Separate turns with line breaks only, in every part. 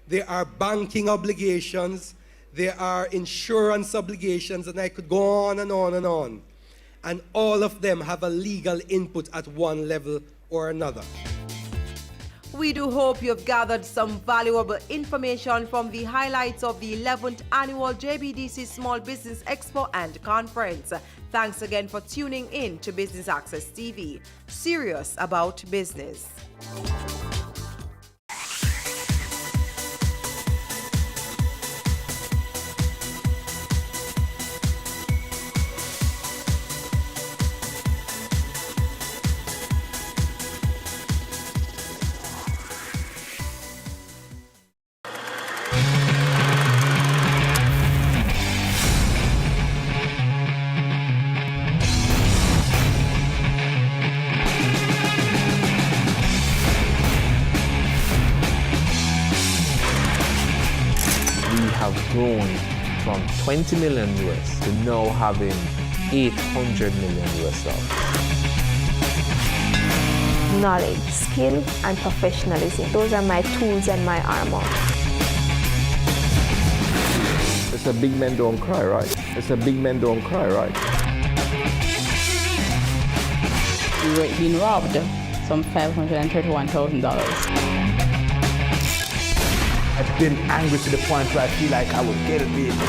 there are banking obligations, there are insurance obligations, and I could go on and on and on. And all of them have a legal input at one level or another.
We do hope you've gathered some valuable information from the highlights of the 11th Annual JBDC Small Business Expo and Conference. Thanks again for tuning in to Business Access TV, serious about business.
Grown from 20 million US to now having 800 million US dollars.
Knowledge, skill, and professionalism. Those are my tools and my armor.
It's a big men don't cry, right? It's a big men don't cry, right?
We were being robbed some $531,000.
I've been angry to the point where I feel like I will kill people.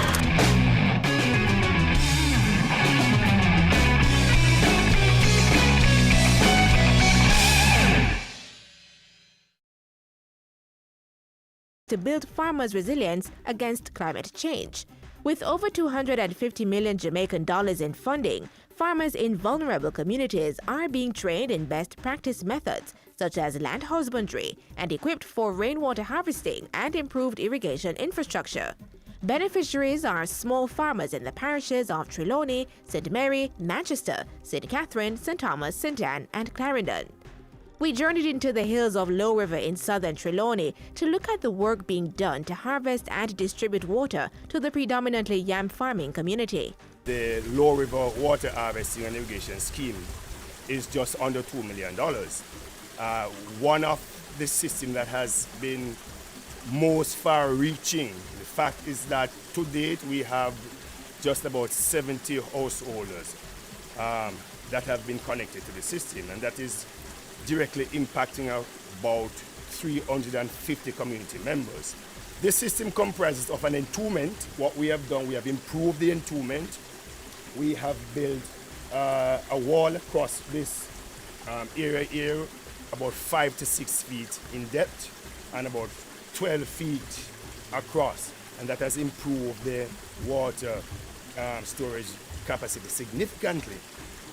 To build farmers' resilience against climate change. With over $250 million Jamaican dollars in funding, farmers in vulnerable communities are being trained in best practice methods such as land husbandry and equipped for rainwater harvesting and improved irrigation infrastructure. Beneficiaries are small farmers in the parishes of Trelawney, St. Mary, Manchester, St. Catherine, St. Thomas, St. Anne, and Clarendon. We journeyed into the hills of Low River in southern Trelawney to look at the work being done to harvest and distribute water to the predominantly yam farming community.
The Low River Water Harvesting and Irrigation Scheme is just under $2 million. One of the systems that has been most far-reaching. The fact is that to date we have just about 70 householders that have been connected to the system, and that is directly impacting about 350 community members. This system comprises of an entombment. What we have done, we have improved the entombment. We have built a wall across this area here, about 5 to 6 feet in depth and about 12 feet across, and that has improved the water storage capacity significantly.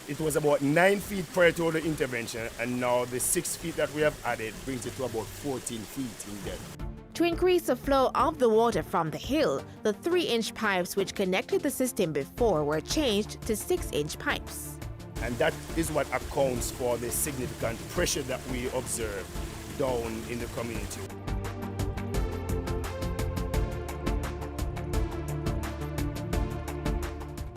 It was about 9 feet prior to the intervention, and now the 6 feet that we have added brings it to about 14 feet in depth.
To increase the flow of the water from the hill, the 3-inch pipes which connected the system before were changed to 6-inch pipes.
And that is what accounts for the significant pressure that we observe down in the community.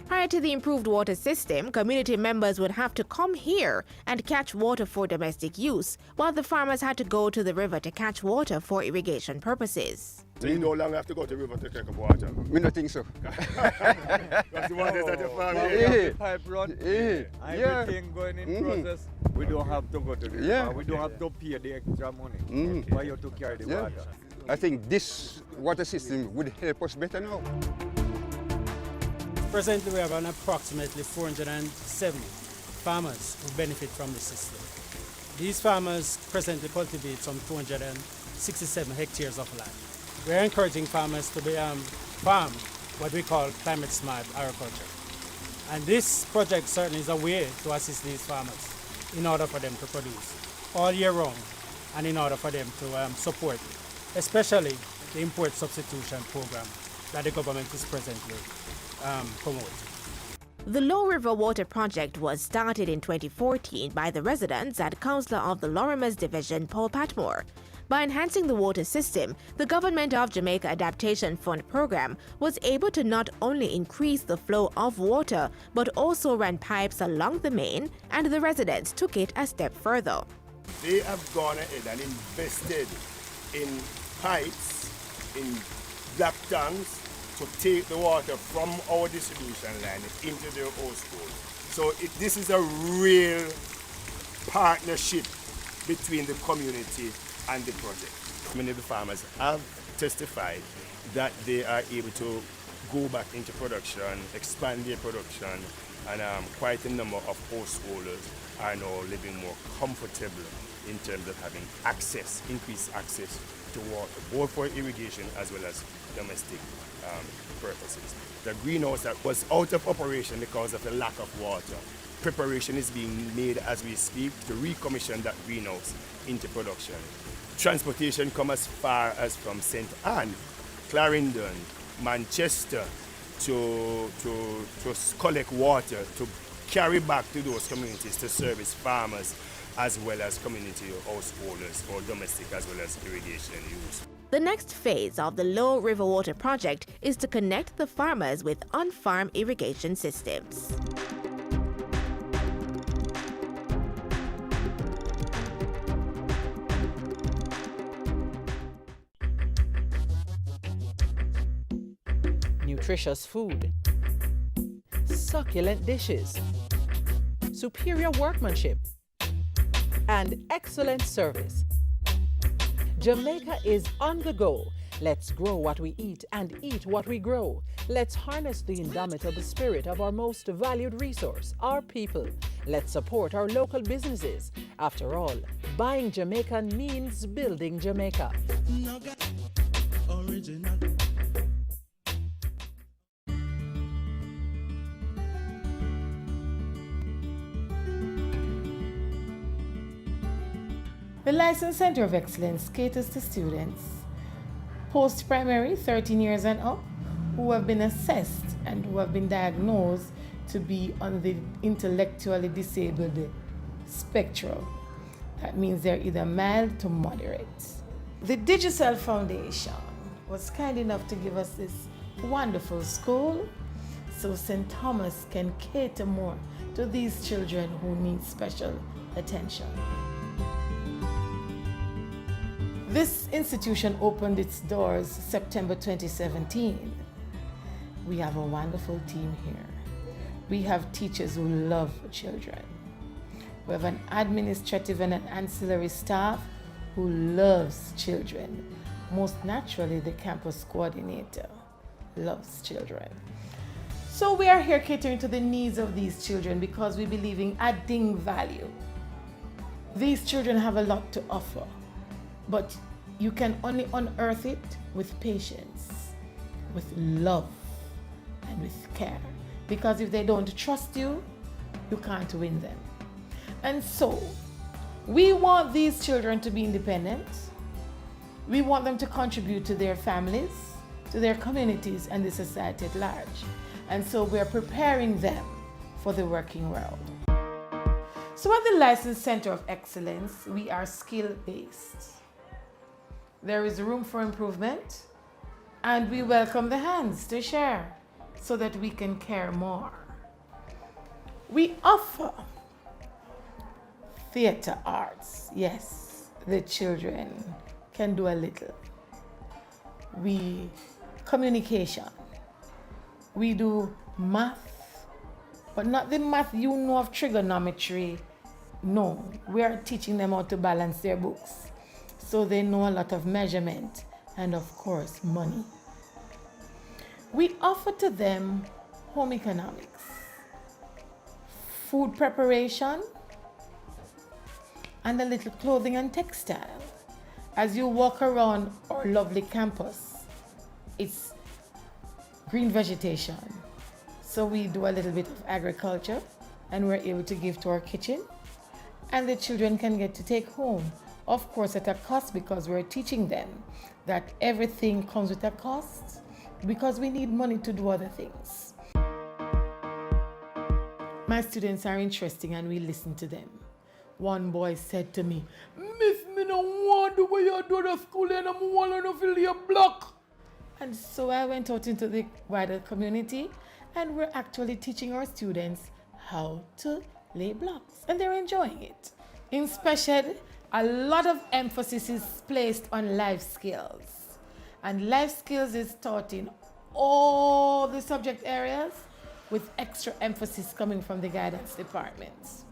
Prior to the improved water system, community members would have to come here and catch water for domestic use, while the farmers had to go to the river to catch water for irrigation purposes.
So you no longer have to go to the river to take up water?
Me not think so.
That's the water that the farm
Yeah.
Pipe run,
Yeah.
everything going in process. We don't have to go to the river. We don't have to pay the extra money for you to carry the water.
I think this water system would help us better now.
Presently, we have an approximately 470 farmers who benefit from the system. These farmers presently cultivate some 267 hectares of land. We are encouraging farmers to farm what we call climate smart agriculture. And this project certainly is a way to assist these farmers in order for them to produce all year round and in order for them to support, especially the import substitution program that the government is presently promoting.
The Low River Water Project was started in 2014 by the residents and Councillor of the Lorimer's Division, Paul Patmore. By enhancing the water system, the Government of Jamaica Adaptation Fund program was able to not only increase the flow of water, but also ran pipes along the main, and the residents took it a step further.
They have gone ahead and invested in pipes in black tanks to take the water from our distribution line into their household. So this is a real partnership between the community and the project. Many of the farmers have testified that they are able to go back into production, expand their production, and quite a number of householders are now living more comfortable in terms of having access, increased access to water, both for irrigation as well as domestic purposes. The greenhouse that was out of operation because of the lack of water, preparation is being made as we speak to recommission that greenhouse into production. Transportation comes as far as from St. Anne, Clarendon, Manchester to collect water, to carry back to those communities to service farmers as well as community householders or domestic as well as irrigation use.
The next phase of the Low River Water Project is to connect the farmers with on-farm irrigation systems.
Nutritious food, succulent dishes, superior workmanship, and excellent service. Jamaica is on the go. Let's grow what we eat and eat what we grow. Let's harness the indomitable spirit of our most valued resource, our people. Let's support our local businesses. After all, buying Jamaican means building Jamaica.
Original.
The Licensed Center of Excellence caters to students post-primary 13 years and up who have been assessed and who have been diagnosed to be on the intellectually disabled spectrum. That means they're either mild to moderate. The Digital Foundation was kind enough to give us this wonderful school so St. Thomas can cater more to these children who need special attention. This institution opened its doors September 2017. We have a wonderful team here. We have teachers who love children. We have an administrative and an ancillary staff who loves children. Most naturally, the campus coordinator loves children. So we are here catering to the needs of these children because we believe in adding value. These children have a lot to offer, but you can only unearth it with patience, with love, and with care. Because if they don't trust you, you can't win them. And so, we want these children to be independent. We want them to contribute to their families, to their communities, and the society at large. And so we're preparing them for the working world. So at the Licensed Center of Excellence, we are skill-based. There is room for improvement, and we welcome the hands to share so that we can care more. We offer theater arts. Yes, the children can do a little. We communication. We do math, but not the math you know of trigonometry. No, we are teaching them how to balance their books. So they know a lot of measurement and of course money. We offer to them home economics, food preparation, and a little clothing and textile. As you walk around our lovely campus, it's green vegetation. So we do a little bit of agriculture and we're able to give to our kitchen, and the children can get to take home. Of course, at a cost, because we're teaching them that everything comes with a cost because we need money to do other things. My students are interesting and we listen to them. One boy said to me, "Miss, me no want the way you do the school and I'm want to fill your block." And so I went out into the wider community and we're actually teaching our students how to lay blocks and they're enjoying it. In special, a lot of emphasis is placed on life skills. And life skills is taught in all the subject areas with extra emphasis coming from the guidance departments.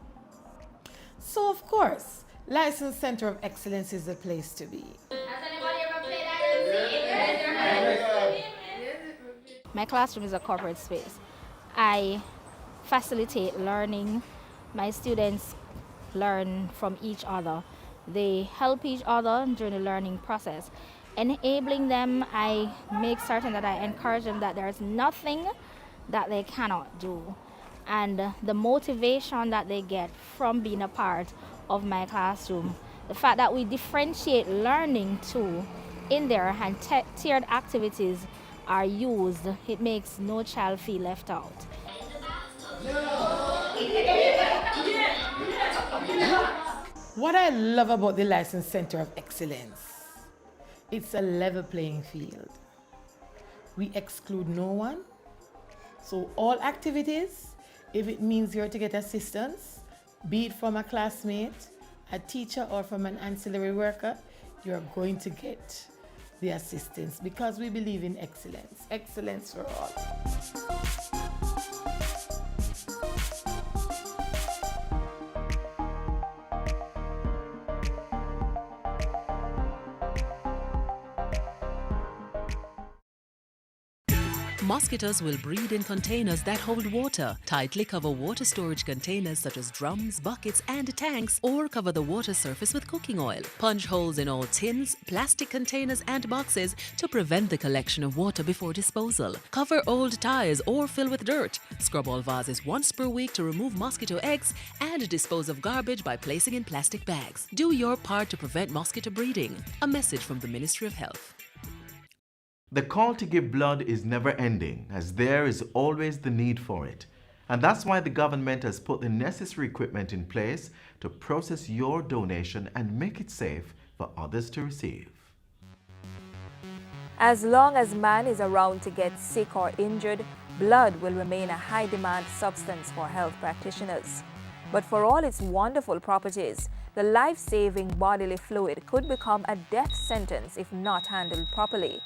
So of course, License Center of Excellence is the place to be.
My classroom is a corporate space. I facilitate learning. My students learn from each other. They help each other during the learning process. Enabling them, I make certain that I encourage them that there's nothing that they cannot do. And the motivation that they get from being a part of my classroom, the fact that we differentiate learning too in there and tiered activities are used, it makes no child feel left out.
What I love about the License Center of Excellence, it's a level playing field. We exclude no one. So all activities, if it means you're to get assistance, be it from a classmate, a teacher, or from an ancillary worker, you're going to get the assistance because we believe in excellence. Excellence for all.
Mosquitoes will breed in containers that hold water. Tightly cover water storage containers such as drums, buckets and tanks, or cover the water surface with cooking oil. Punch holes in all tins, plastic containers and boxes to prevent the collection of water before disposal. Cover old tires or fill with dirt. Scrub all vases once per week to remove mosquito eggs and dispose of garbage by placing in plastic bags. Do your part to prevent mosquito breeding. A message from the Ministry of Health.
The call to give blood is never ending, as there is always the need for it. And that's why the government has put the necessary equipment in place to process your donation and make it safe for others to receive.
As long as man is around to get sick or injured, blood will remain a high-demand substance for health practitioners. But for all its wonderful properties, the life-saving bodily fluid could become a death sentence if not handled properly.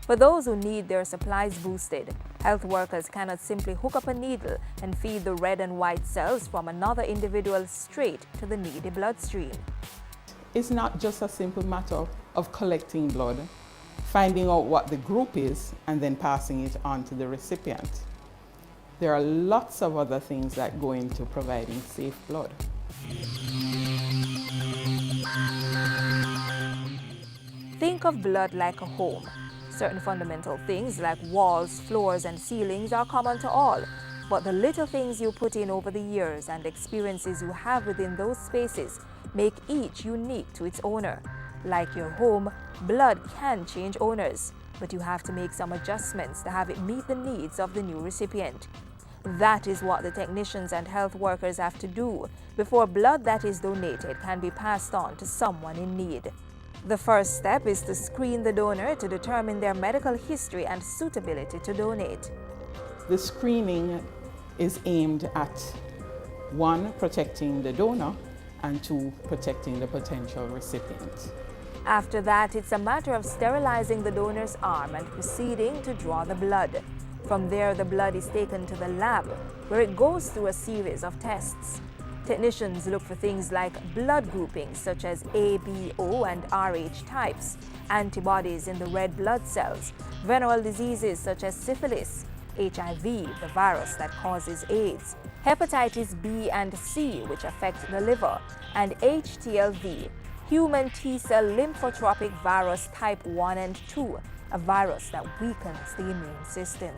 For those who need their supplies boosted, health workers cannot simply hook up a needle and feed the red and white cells from another individual straight to the needy bloodstream.
It's not just a simple matter of collecting blood, finding out what the group is, and then passing it on to the recipient. There are lots of other things that go into providing safe blood.
Think of blood like a home. Certain fundamental things like walls, floors, and ceilings are common to all, but the little things you put in over the years and experiences you have within those spaces make each unique to its owner. Like your home, blood can change owners, but you have to make some adjustments to have it meet the needs of the new recipient. That is what the technicians and health workers have to do before blood that is donated can be passed on to someone in need. The first step is to screen the donor to determine their medical history and suitability to donate.
The screening is aimed at 1, protecting the donor, and 2, protecting the potential recipient.
After that, it's a matter of sterilizing the donor's arm and proceeding to draw the blood. From there, the blood is taken to the lab, where it goes through a series of tests. Technicians look for things like blood groupings such as A, B, O, and Rh types, antibodies in the red blood cells, venereal diseases such as syphilis, HIV, the virus that causes AIDS, hepatitis B and C, which affect the liver, and HTLV, human T-cell lymphotropic virus type 1 and 2, a virus that weakens the immune system.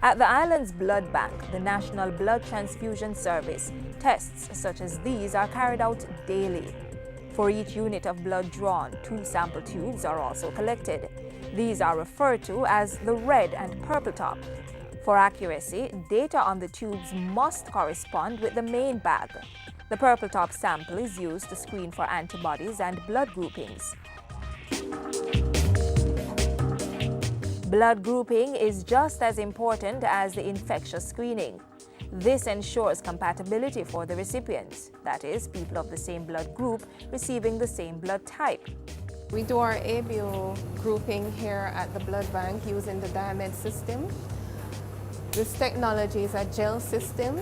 At the island's blood bank, the National Blood Transfusion Service, tests such as these are carried out daily. For each unit of blood drawn, 2 sample tubes are also collected. These are referred to as the red and purple top. For accuracy, data on the tubes must correspond with the main bag. The purple top sample is used to screen for antibodies and blood groupings. Blood grouping is just as important as the infectious screening. This ensures compatibility for the recipients, that is, people of the same blood group receiving the same blood type.
We do our ABO grouping here at the blood bank using the Diamed system. This technology is a gel system.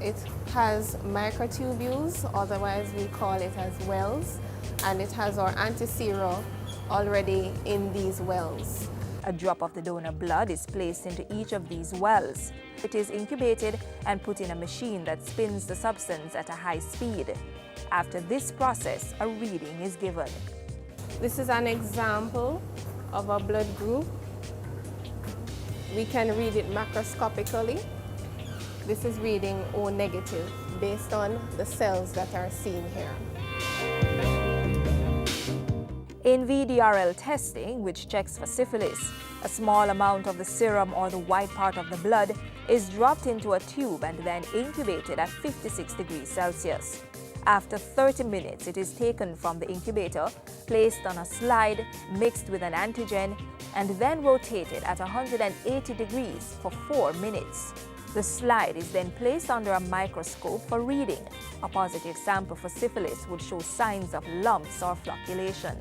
It has microtubules, otherwise we call it as wells, and it has our anti-serum already in these wells.
A drop of the donor blood is placed into each of these wells. It is incubated and put in a machine that spins the substance at a high speed. After this process, a reading is given.
This is an example of a blood group. We can read it macroscopically. This is reading O negative based on the cells that are seen here.
In VDRL testing, which checks for syphilis, a small amount of the serum or the white part of the blood is dropped into a tube and then incubated at 56 degrees Celsius. After 30 minutes, it is taken from the incubator, placed on a slide, mixed with an antigen, and then rotated at 180 degrees for 4 minutes. The slide is then placed under a microscope for reading. A positive sample for syphilis would show signs of lumps or flocculation.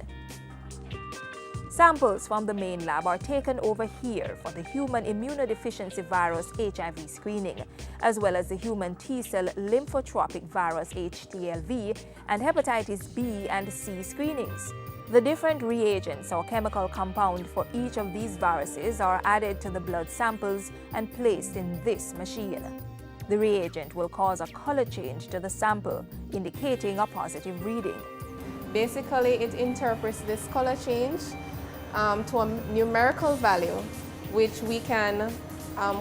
Samples from the main lab are taken over here for the human immunodeficiency virus HIV screening, as well as the human T-cell lymphotropic virus HTLV and hepatitis B and C screenings. The different reagents or chemical compound for each of these viruses are added to the blood samples and placed in this machine. The reagent will cause a color change to the sample, indicating a positive reading.
Basically, it interprets this color change to a numerical value, which we can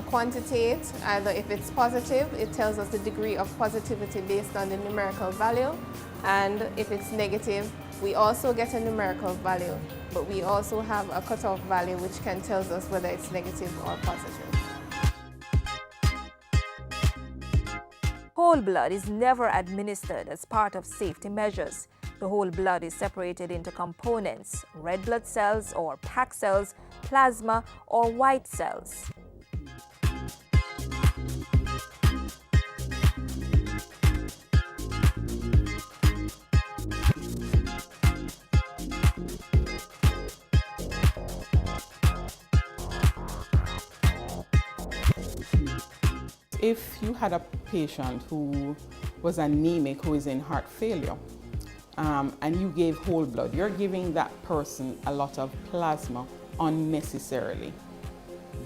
quantitate. Either if it's positive, it tells us the degree of positivity based on the numerical value, and if it's negative, we also get a numerical value, but we also have a cutoff value which can tell us whether it's negative or positive.
Whole blood is never administered as part of safety measures. The whole blood is separated into components: red blood cells or packed cells, plasma, or white cells.
If you had a patient who was anemic, who is in heart failure, and you gave whole blood, you're giving that person a lot of plasma unnecessarily.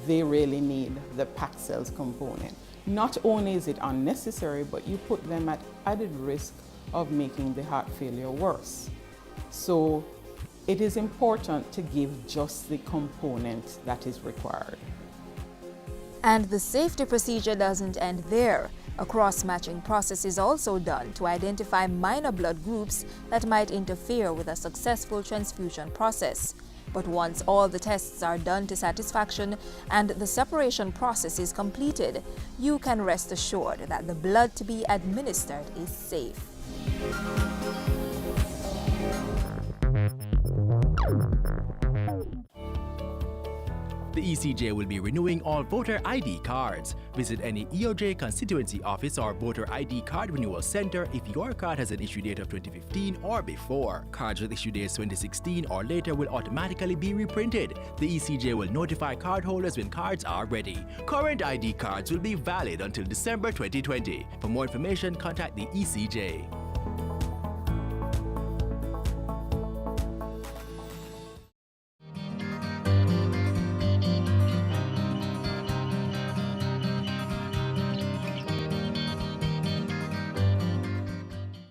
They really need the packed cells component. Not only is it unnecessary, but you put them at added risk of making the heart failure worse. So it is important to give just the component that is required.
And the safety procedure doesn't end there. A cross-matching process is also done to identify minor blood groups that might interfere with a successful transfusion process. But once all the tests are done to satisfaction and the separation process is completed, you can rest assured that the blood to be administered is safe.
The ECJ will be renewing all voter ID cards. Visit any EOJ constituency office or voter ID card renewal center if your card has an issue date of 2015 or before. Cards with issue dates 2016 or later will automatically be reprinted. The ECJ will notify cardholders when cards are ready. Current ID cards will be valid until December 2020. For more information, contact the ECJ.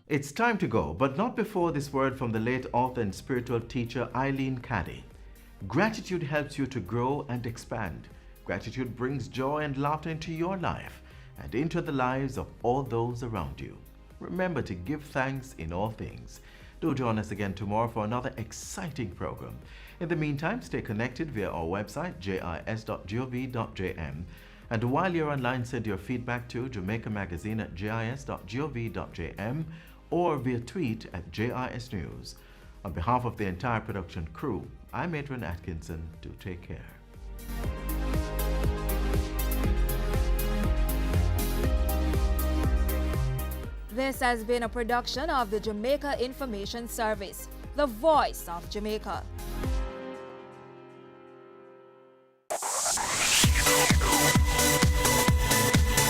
It's time to go, but not before this word from the late author and spiritual teacher Eileen Caddy. Gratitude helps you to grow and expand. Gratitude brings joy and laughter into your life and into the lives of all those around you. Remember to give thanks in all things. Do join us again tomorrow for another exciting program. In the meantime, stay connected via our website jis.gov.jm. And while you're online, send your feedback to Jamaica Magazine at jis.gov.jm or via tweet at JIS News. On behalf of the entire production crew, I'm Adrian Atkinson. Do take care.
This has been a production of the Jamaica Information Service, the voice of Jamaica.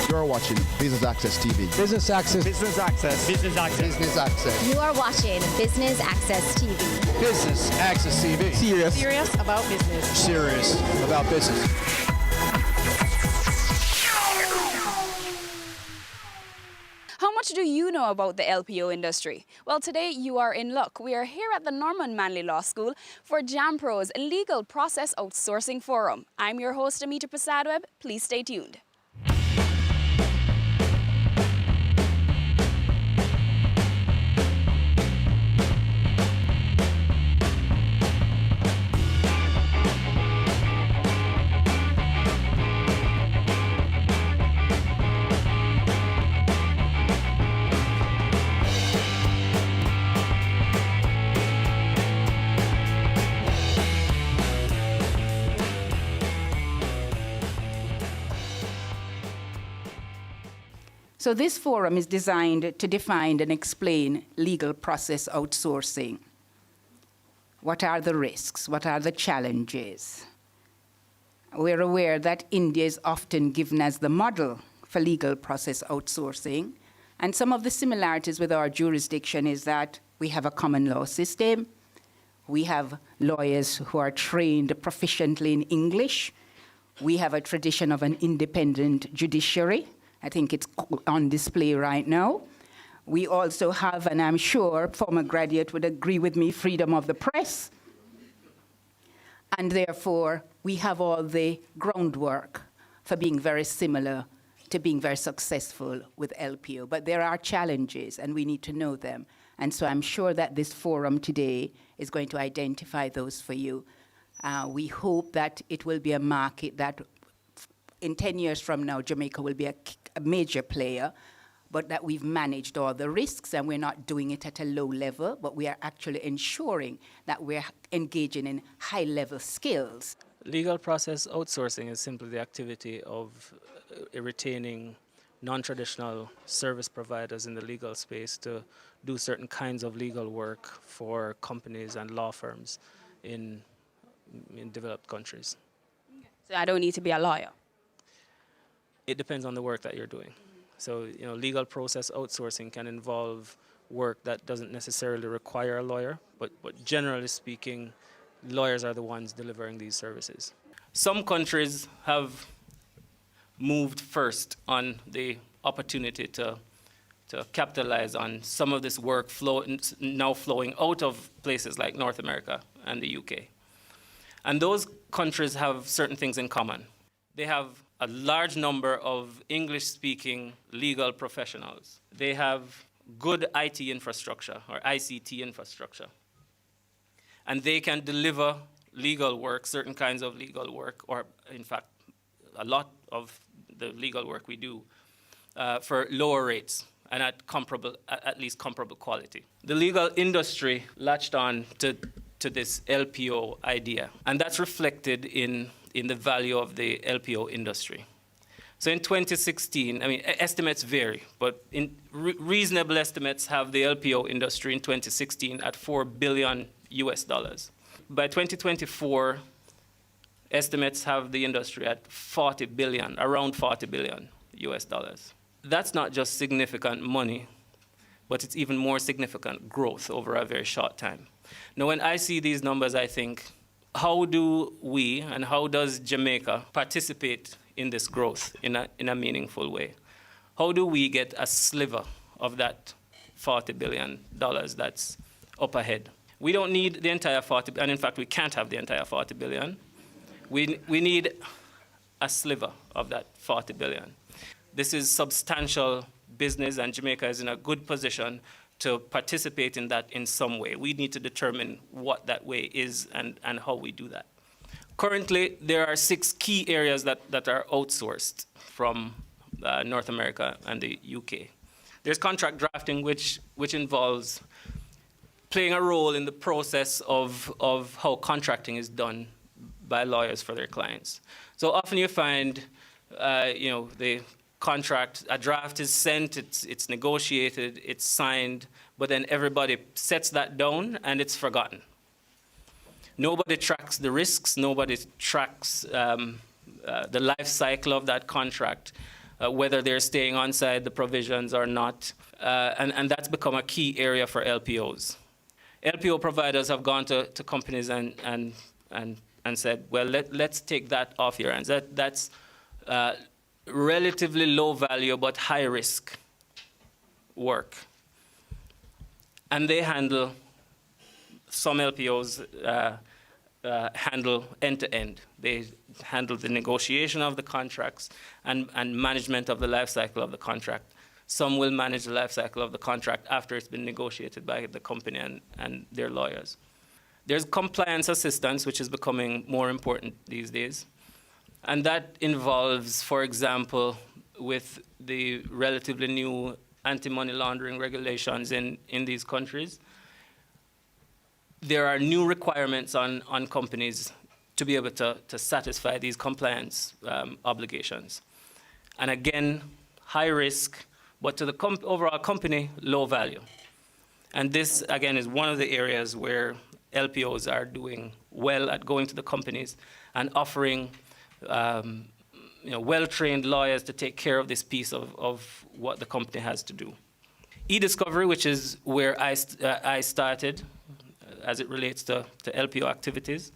You're watching Business Access TV.
Business Access.
Business Access. Business Access. Business Access.
You are watching Business Access TV.
Business Access TV.
Serious
about business.
Serious about business.
How much do you know about the LPO industry? Well, today you are in luck. We are here at the Norman Manley Law School for JAMPRO's Legal Process Outsourcing Forum. I'm your host, Amita Prasadweb. Please stay tuned.
So this forum is designed to define and explain legal process outsourcing. What are the risks? What are the challenges? We're aware that India is often given as the model for legal process outsourcing. And some of the similarities with our jurisdiction is that we have a common law system. We have lawyers who are trained proficiently in English. We have a tradition of an independent judiciary. I think it's on display right now. We also have, and I'm sure former graduate would agree with me, freedom of the press. And therefore, we have all the groundwork for being very similar to being very successful with LPO. But there are challenges, and we need to know them. And so I'm sure that this forum today is going to identify those for you. We hope that it will be a market that in 10 years from now, Jamaica will be a major player, but that we've managed all the risks and we're not doing it at a low level, but we are actually ensuring that we're engaging in high-level skills.
Legal process outsourcing is simply the activity of retaining non-traditional service providers in the legal space to do certain kinds of legal work for companies and law firms in developed countries.
So I don't need to be a lawyer.
It depends on the work that you're doing. So, legal process outsourcing can involve work that doesn't necessarily require a lawyer, but generally speaking, lawyers are the ones delivering these services. Some countries have moved first on the opportunity to capitalize on some of this work now flowing out of places like North America and the UK. And those countries have certain things in common. They have a large number of English-speaking legal professionals. They have good IT infrastructure or ICT infrastructure. And they can deliver legal work, certain kinds of legal work, or in fact, a lot of the legal work we do for lower rates and at least comparable quality. The legal industry latched on to this LPO idea, and that's reflected in the value of the LPO industry. So in 2016, estimates vary, but reasonable estimates have the LPO industry in 2016 at $4 billion US. By 2024, estimates have the industry at 40 billion, around 40 billion US dollars. That's not just significant money, but it's even more significant growth over a very short time. Now, when I see these numbers, I think, how do we and how does Jamaica participate in this growth in a meaningful way? How do we get a sliver of that $40 billion that's up ahead? We don't need the entire 40, and in fact, we can't have the entire 40 billion. We need a sliver of that 40 billion. This is substantial business, and Jamaica is in a good position to participate in that in some way. We need to determine what that way is and how we do that. Currently, there are 6 key areas that are outsourced from North America and the UK. There's contract drafting, which involves playing a role in the process of how contracting is done by lawyers for their clients. So often you find, the contract, a draft is sent, it's negotiated, it's signed, but then everybody sets that down and it's forgotten. Nobody tracks the risks, nobody tracks the life cycle of that contract, whether they're staying inside the provisions or not, and that's become a key area for LPOs. LPO providers have gone to companies and said, well, let's take that off your hands. That's relatively low value but high risk work. And they handle, some LPOs handle end-to-end. They handle the negotiation of the contracts and management of the life cycle of the contract. Some will manage the life cycle of the contract after it's been negotiated by the company and their lawyers. There's compliance assistance, which is becoming more important these days. And that involves, for example, with the relatively new anti-money laundering regulations in these countries, there are new requirements on companies to be able to satisfy these compliance obligations. And again, high risk, but to the overall company, low value. And this, again, is one of the areas where LPOs are doing well at going to the companies and offering well-trained lawyers to take care of this piece of what the company has to do. E-discovery, which is where I started as it relates to LPO activities,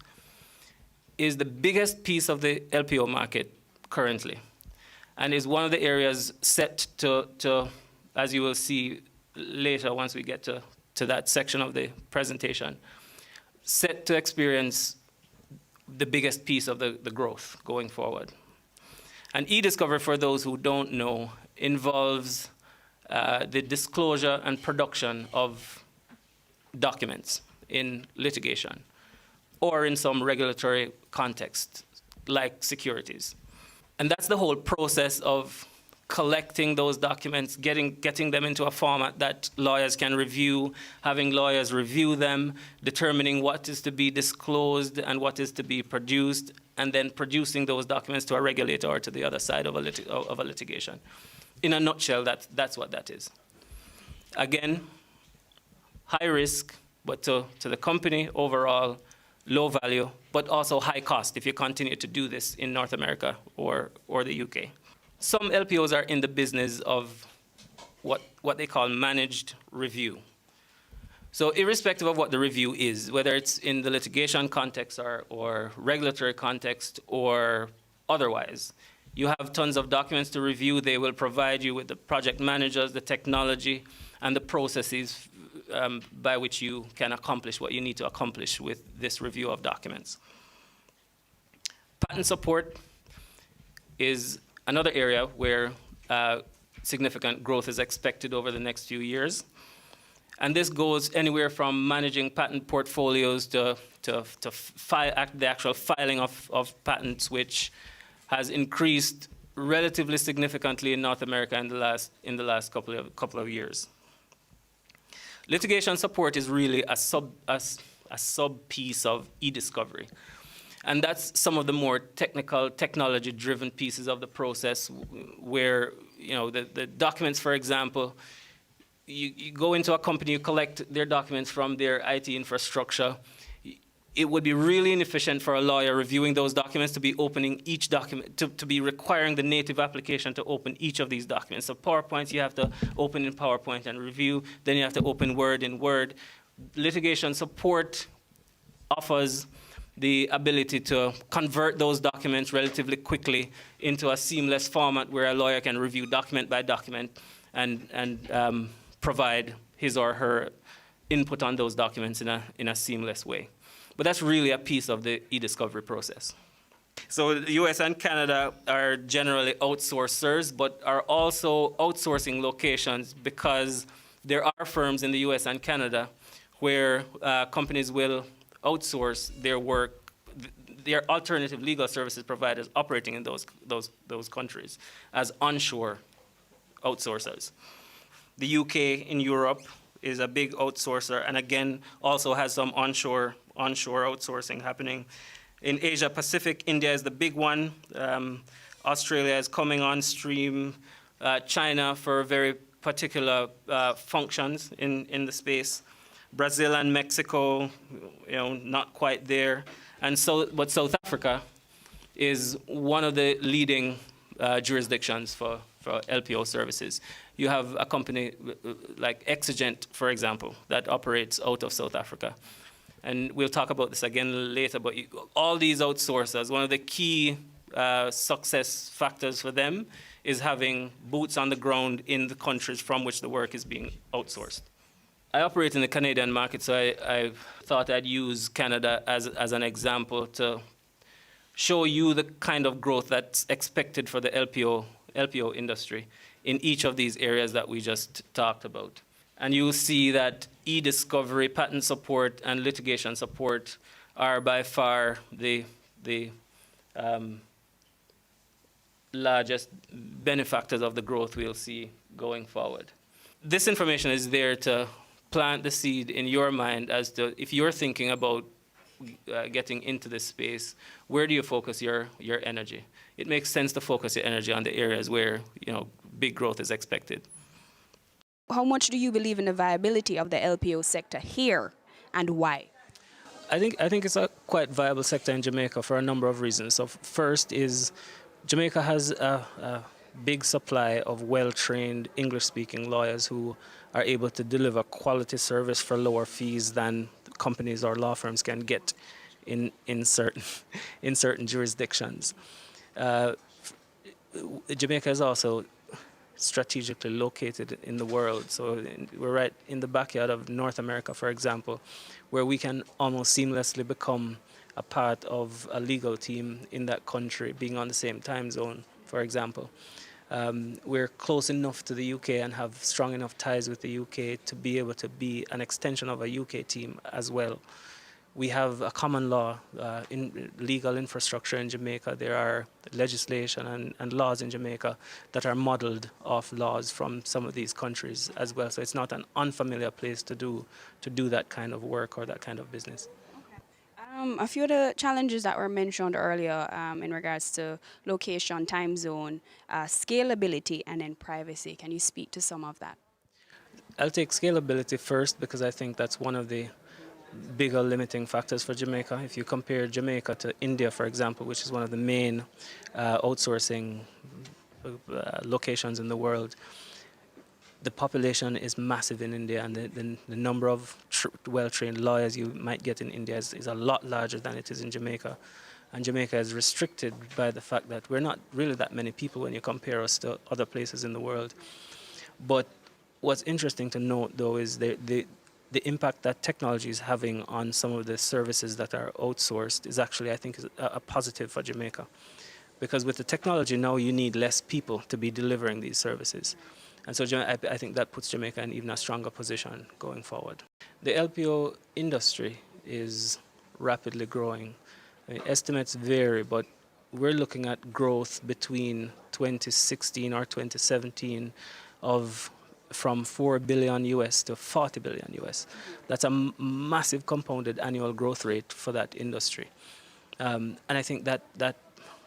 is the biggest piece of the LPO market currently, and is one of the areas set to, as you will see later once we get to that section of the presentation, set to experience the biggest piece of the growth going forward. And e-discovery, for those who don't know, involves the disclosure and production of documents in litigation or in some regulatory context, like securities. And that's the whole process of collecting those documents, getting them into a format that lawyers can review, having lawyers review them, determining what is to be disclosed and what is to be produced, and then producing those documents to a regulator or to the other side of a litigation. In a nutshell, that's what that is. Again, high risk, but to the company overall, low value, but also high cost if you continue to do this in North America or the UK. Some LPOs are in the business of what they call managed review. So irrespective of what the review is, whether it's in the litigation context or regulatory context or otherwise, you have tons of documents to review. They will provide you with the project managers, the technology, and the processes by which you can accomplish what you need to accomplish with this review of documents. Patent support is another area where significant growth is expected over the next few years. And this goes anywhere from managing patent portfolios to the actual filing of patents, which has increased relatively significantly in North America in the last couple of years. Litigation support is really a sub piece of e-discovery. And that's some of the more technical, technology-driven pieces of the process where, the documents, for example, you go into a company, you collect their documents from their IT infrastructure. It would be really inefficient for a lawyer reviewing those documents to be opening each document, to be requiring the native application to open each of these documents. So PowerPoint, you have to open in PowerPoint and review. Then you have to open Word in Word. Litigation support offers the ability to convert those documents relatively quickly into a seamless format where a lawyer can review document by document and provide his or her input on those documents in a seamless way. But that's really a piece of the e-discovery process. So the US and Canada are generally outsourcers, but are also outsourcing locations because there are firms in the US and Canada where companies will outsource their work, their alternative legal services providers operating in those countries as onshore outsourcers. The UK in Europe is a big outsourcer, and again also has some onshore outsourcing happening. In Asia Pacific, India is the big one. Australia is coming on stream. China for very particular functions in the space. Brazil and Mexico, not quite there. And so, but South Africa is one of the leading jurisdictions for LPO services. You have a company like Exigent, for example, that operates out of South Africa. And we'll talk about this again later, but all these outsourcers, one of the key success factors for them is having boots on the ground in the countries from which the work is being outsourced. I operate in the Canadian market, so I thought I'd use Canada as an example to show you the kind of growth that's expected for the LPO industry in each of these areas that we just talked about. And you'll see that e-discovery, patent support, and litigation support are by far the largest benefactors of the growth we'll see going forward. This information is there to plant the seed in your mind as to if you're thinking about getting into this space, where do you focus your energy? It makes sense to focus your energy on the areas where big growth is expected.
How much do you believe in the viability of the LPO sector here, and why?
I think it's a quite viable sector in Jamaica for a number of reasons. So first is Jamaica has a big supply of well-trained English-speaking lawyers who are able to deliver quality service for lower fees than companies or law firms can get in certain jurisdictions. Jamaica is also strategically located in the world. So we're right in the backyard of North America, for example, where we can almost seamlessly become a part of a legal team in that country, being on the same time zone, for example. We're close enough to the UK and have strong enough ties with the UK to be able to be an extension of a UK team as well. We have a common law legal infrastructure in Jamaica. There are legislation and laws in Jamaica that are modeled off laws from some of these countries as well. So it's not an unfamiliar place to do that kind of work or that kind of business.
A few of the challenges that were mentioned earlier in regards to location, time zone, scalability, and then privacy. Can you speak to some of that?
I'll take scalability first because I think that's one of the bigger limiting factors for Jamaica. If you compare Jamaica to India, for example, which is one of the main outsourcing locations in the world, the population is massive in India, and the number of well-trained lawyers you might get in India is a lot larger than it is in Jamaica. And Jamaica is restricted by the fact that we're not really that many people when you compare us to other places in the world. But what's interesting to note, though, is the impact that technology is having on some of the services that are outsourced is actually, I think, is a positive for Jamaica. Because with the technology now, you need less people to be delivering these services. And so I think that puts Jamaica in even a stronger position going forward. The LPO industry is rapidly growing. I mean, estimates vary, but we're looking at growth between 2016 or 2017 from $4 billion US to $40 billion US. That's a massive compounded annual growth rate for that industry. And I think that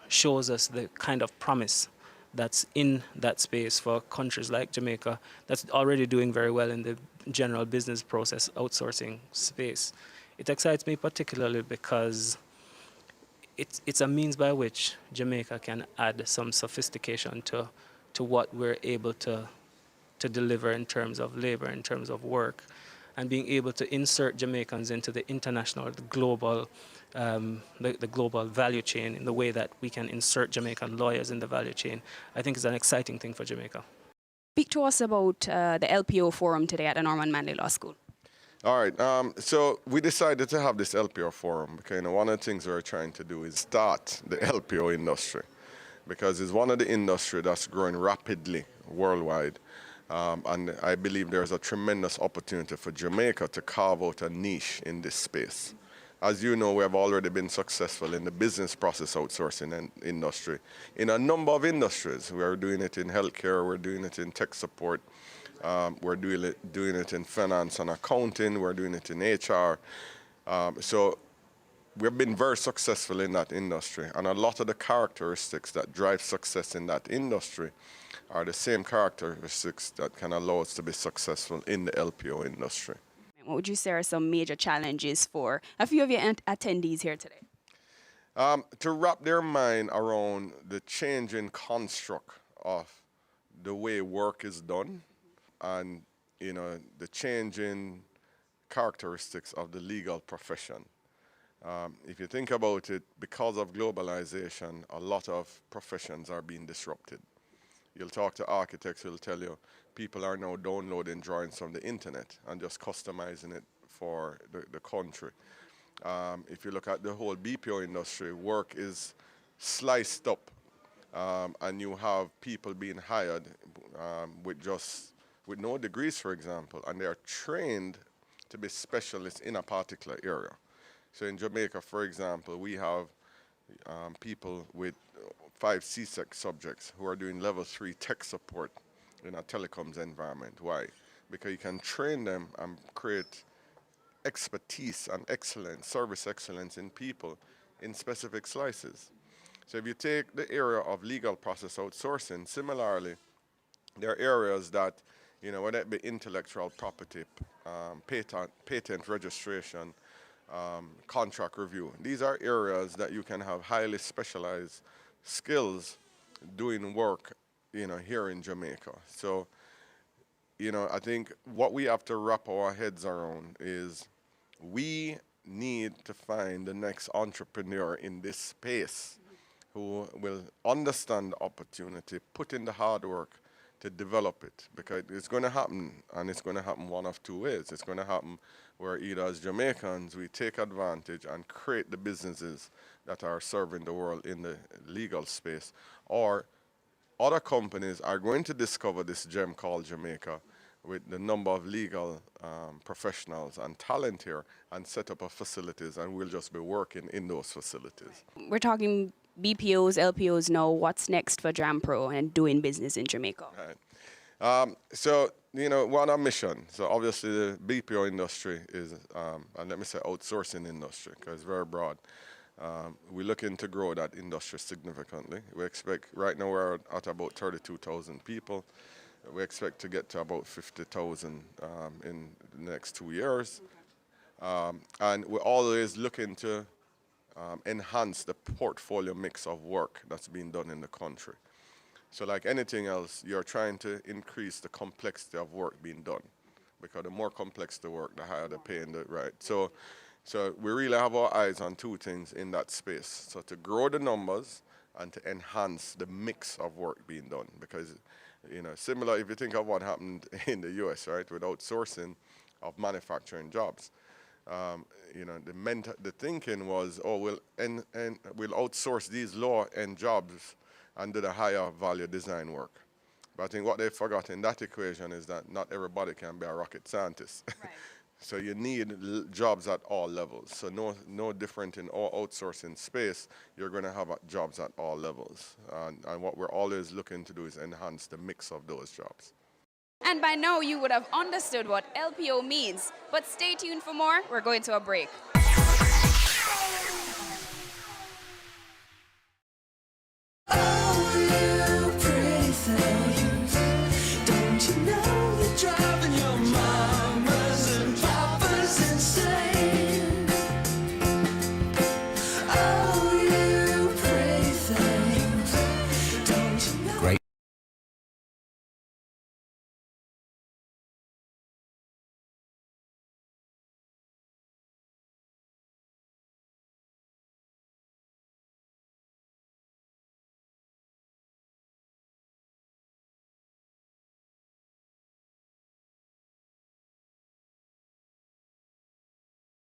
shows us the kind of promise that's in that space for countries like Jamaica that's already doing very well in the general business process outsourcing space. It excites me particularly because it's a means by which Jamaica can add some sophistication to what we're able to deliver in terms of labor, in terms of work, and being able to insert Jamaicans into the international, the global value chain in the way that we can insert Jamaican lawyers in the value chain, I think is an exciting thing for Jamaica.
Speak to us about the LPO forum today at the Norman Manley Law School.
All right, so we decided to have this LPO forum because one of the things we're trying to do is start the LPO industry because it's one of the industries that's growing rapidly worldwide. And I believe there's a tremendous opportunity for Jamaica to carve out a niche in this space. As you know, we have already been successful in the business process outsourcing industry. In a number of industries, we are doing it in healthcare, we're doing it in tech support, we're doing it in finance and accounting, we're doing it in HR. So we've been very successful in that industry, and a lot of the characteristics that drive success in that industry are the same characteristics that can allow us to be successful in the LPO industry.
What would you say are some major challenges for a few of your attendees here today?
To wrap their mind around the changing construct of the way work is done, and the changing characteristics of the legal profession. If you think about it, because of globalization, a lot of professions are being disrupted. You'll talk to architects who'll tell you people are now downloading drawings from the internet and just customizing it for the country. If you look at the whole BPO industry, work is sliced up, and you have people being hired with no degrees, for example, and they are trained to be specialists in a particular area. So in Jamaica, for example, we have people with 5 CSEC subjects who are doing level 3 tech support in a telecoms environment. Why? Because you can train them and create expertise and excellence, service excellence in people in specific slices. So if you take the area of legal process outsourcing, similarly, there are areas that, whether it be intellectual property, patent registration, contract review. These are areas that you can have highly specialized skills doing work, here in Jamaica. So, I think what we have to wrap our heads around is we need to find the next entrepreneur in this space who will understand the opportunity, put in the hard work to develop it, because it's going to happen, and it's going to happen one of two ways. It's going to happen where either as Jamaicans we take advantage and create the businesses that are serving the world in the legal space, or other companies are going to discover this gem called Jamaica with the number of legal professionals and talent here and set up facilities, and we'll just be working in those facilities.
We're talking BPOs, LPOs now. What's next for JamPro and doing business in Jamaica?
Right. So, we're on a mission. So obviously the BPO industry is, and let me say outsourcing industry, because it's very broad. We're looking to grow that industry significantly. We expect, right now we're at about 32,000 people. We expect to get to about 50,000 in the next 2 years. And we're always looking to enhance the portfolio mix of work that's being done in the country. So like anything else, you're trying to increase the complexity of work being done, because the more complex the work, the higher the pay in the right. So we really have our eyes on two things in that space. So to grow the numbers and to enhance the mix of work being done, because similar, if you think of what happened in the US, right, with outsourcing of manufacturing jobs. The thinking was, we'll outsource these lower-end jobs and do the higher value design work. But I think what they forgot in that equation is that not everybody can be a rocket scientist. Right. So you need jobs at all levels. So no different in our outsourcing space, you're going to have jobs at all levels. And what we're always looking to do is enhance the mix of those jobs.
And by now you would have understood what LPO means. But stay tuned for more. We're going to a break.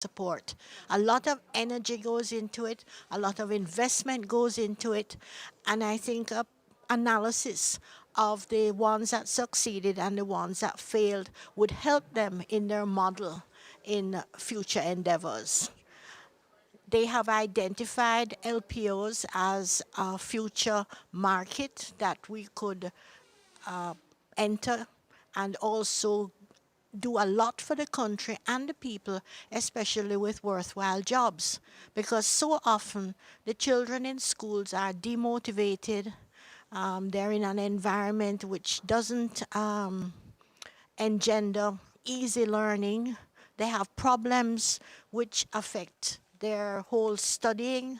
Support. A lot of energy goes into it, a lot of investment goes into it, and I think analysis of the ones that succeeded and the ones that failed would help them in their model in future endeavors. They have identified LPOs as a future market that we could enter and also do a lot for the country and the people, especially with worthwhile jobs. Because so often the children in schools are demotivated. They're in an environment which doesn't engender easy learning. They have problems which affect their whole studying.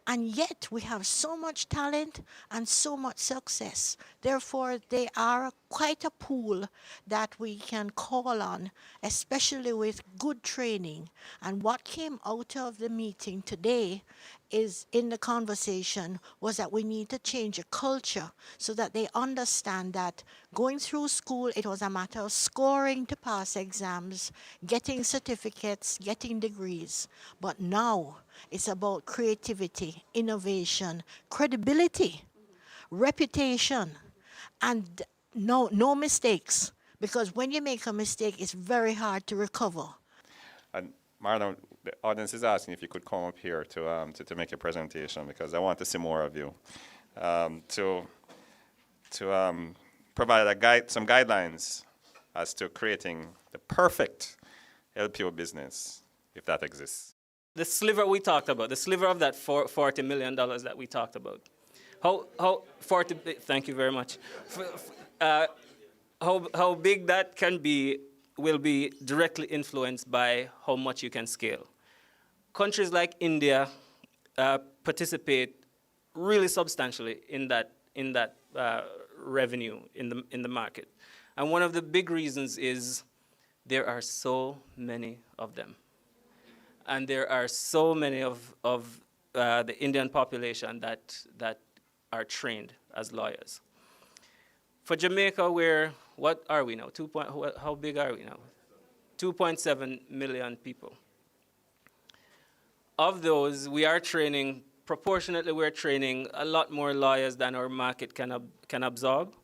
And yet we have so much talent and so much success. Therefore, they are quite a pool that we can call on, especially with good training. And what came out of the meeting today is in the conversation was that we need to change a culture so that they understand that going through school, it was a matter of scoring to pass exams, getting certificates, getting degrees. But now it's about creativity, innovation, credibility, reputation, and no mistakes. Because when you make a mistake, it's very hard to recover.
And Marlon, the audience is asking if you could come up here to make a presentation, because I want to see more of you. To provide some guidelines as to creating the perfect LPO business, if that exists.
The sliver we talked about, the sliver of that $40 million that we talked about. Thank you very much. How big that can be will be directly influenced by how much you can scale. Countries like India participate really substantially in that revenue in the market. And one of the big reasons is there are so many of them. And there are so many of the Indian population that are trained as lawyers. For Jamaica, what are we now? How big are we now? 2.7 million people. Of those, proportionately we're training a lot more lawyers than our market can absorb,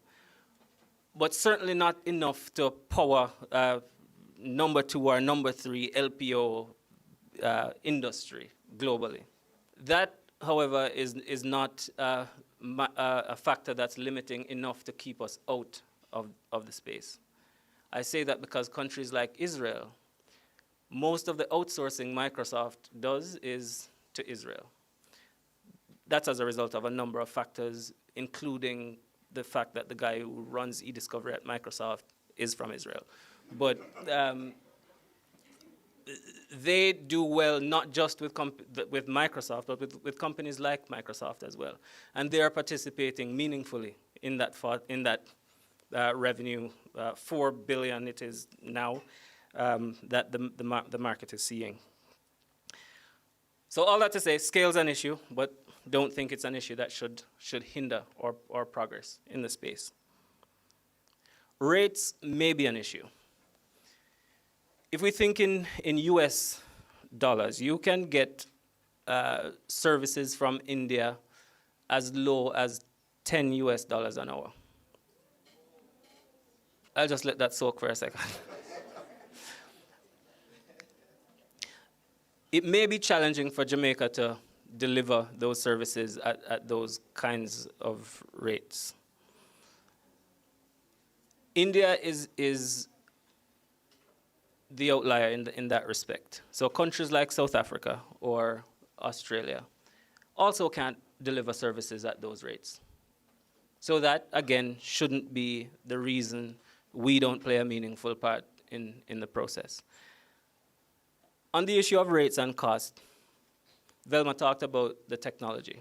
but certainly not enough to power number 2 or number 3 LPO industry globally. That, however, is not a factor that's limiting enough to keep us out of the space. I say that because countries like Israel, most of the outsourcing Microsoft does is to Israel. That's as a result of a number of factors, including the fact that the guy who runs eDiscovery at Microsoft is from Israel. But they do well not just with Microsoft, but with companies like Microsoft as well. And they are participating meaningfully in that revenue, $4 billion it is now, that the market is seeing. So all that to say, scale's an issue, but don't think it's an issue that should hinder our progress in the space. Rates may be an issue. If we think in US dollars, you can get services from India as low as $10 US an hour. I'll just let that soak for a second. It may be challenging for Jamaica to deliver those services at those kinds of rates. India is the outlier in that respect. So countries like South Africa or Australia also can't deliver services at those rates. So that, again, shouldn't be the reason we don't play a meaningful part in the process. On the issue of rates and cost, Velma talked about the technology.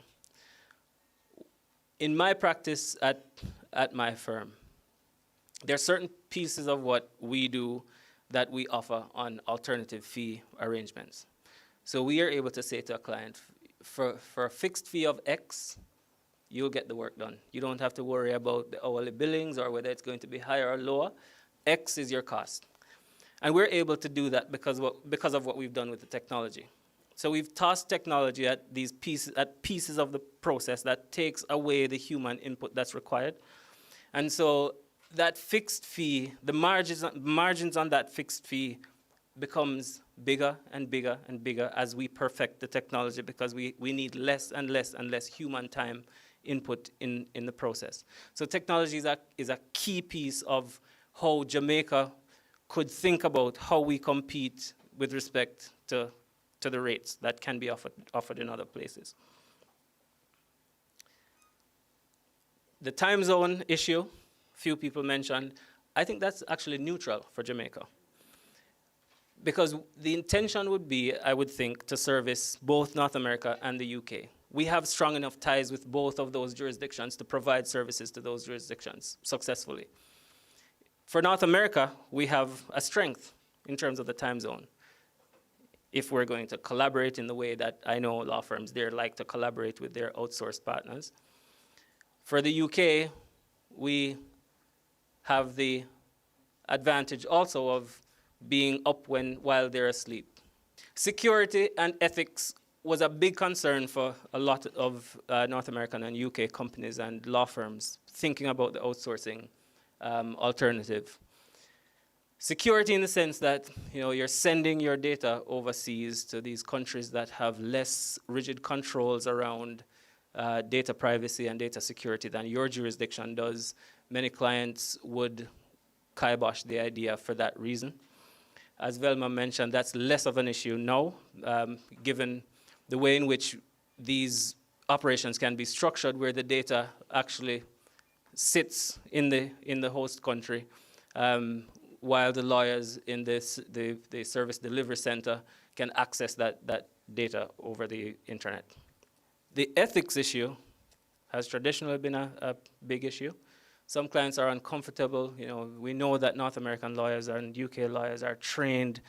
In my practice at my firm, there are certain pieces of what we do that we offer on alternative fee arrangements. So we are able to say to a client, for a fixed fee of X, you'll get the work done. You don't have to worry about the hourly billings or whether it's going to be higher or lower. X is your cost. And we're able to do that because of what we've done with the technology. So we've tossed technology at these pieces of the process that takes away the human input that's required. And so that fixed fee, the margins on that fixed fee becomes bigger and bigger and bigger as we perfect the technology, because we need less and less and less human time input in the process. So technology is a key piece of how Jamaica could think about how we compete with respect to the rates that can be offered in other places. The time zone issue, few people mentioned, I think that's actually neutral for Jamaica. Because the intention would be, I would think, to service both North America and the UK. We have strong enough ties with both of those jurisdictions to provide services to those jurisdictions successfully. For North America, we have a strength in terms of the time zone. If we're going to collaborate in the way that I know law firms there like to collaborate with their outsourced partners. For the UK, we have the advantage also of being up while they're asleep. Security and ethics was a big concern for a lot of North American and UK companies and law firms thinking about the outsourcing alternative. Security in the sense that you're sending your data overseas to these countries that have less rigid controls around data privacy and data security than your jurisdiction does. Many clients would kibosh the idea for that reason. As Velma mentioned, that's less of an issue now, given the way in which these operations can be structured, where the data actually sits in the host country, while the lawyers in the service delivery center can access that data over the internet. The ethics issue has traditionally been a big issue. Some clients are uncomfortable. We know that North American lawyers and UK lawyers are trained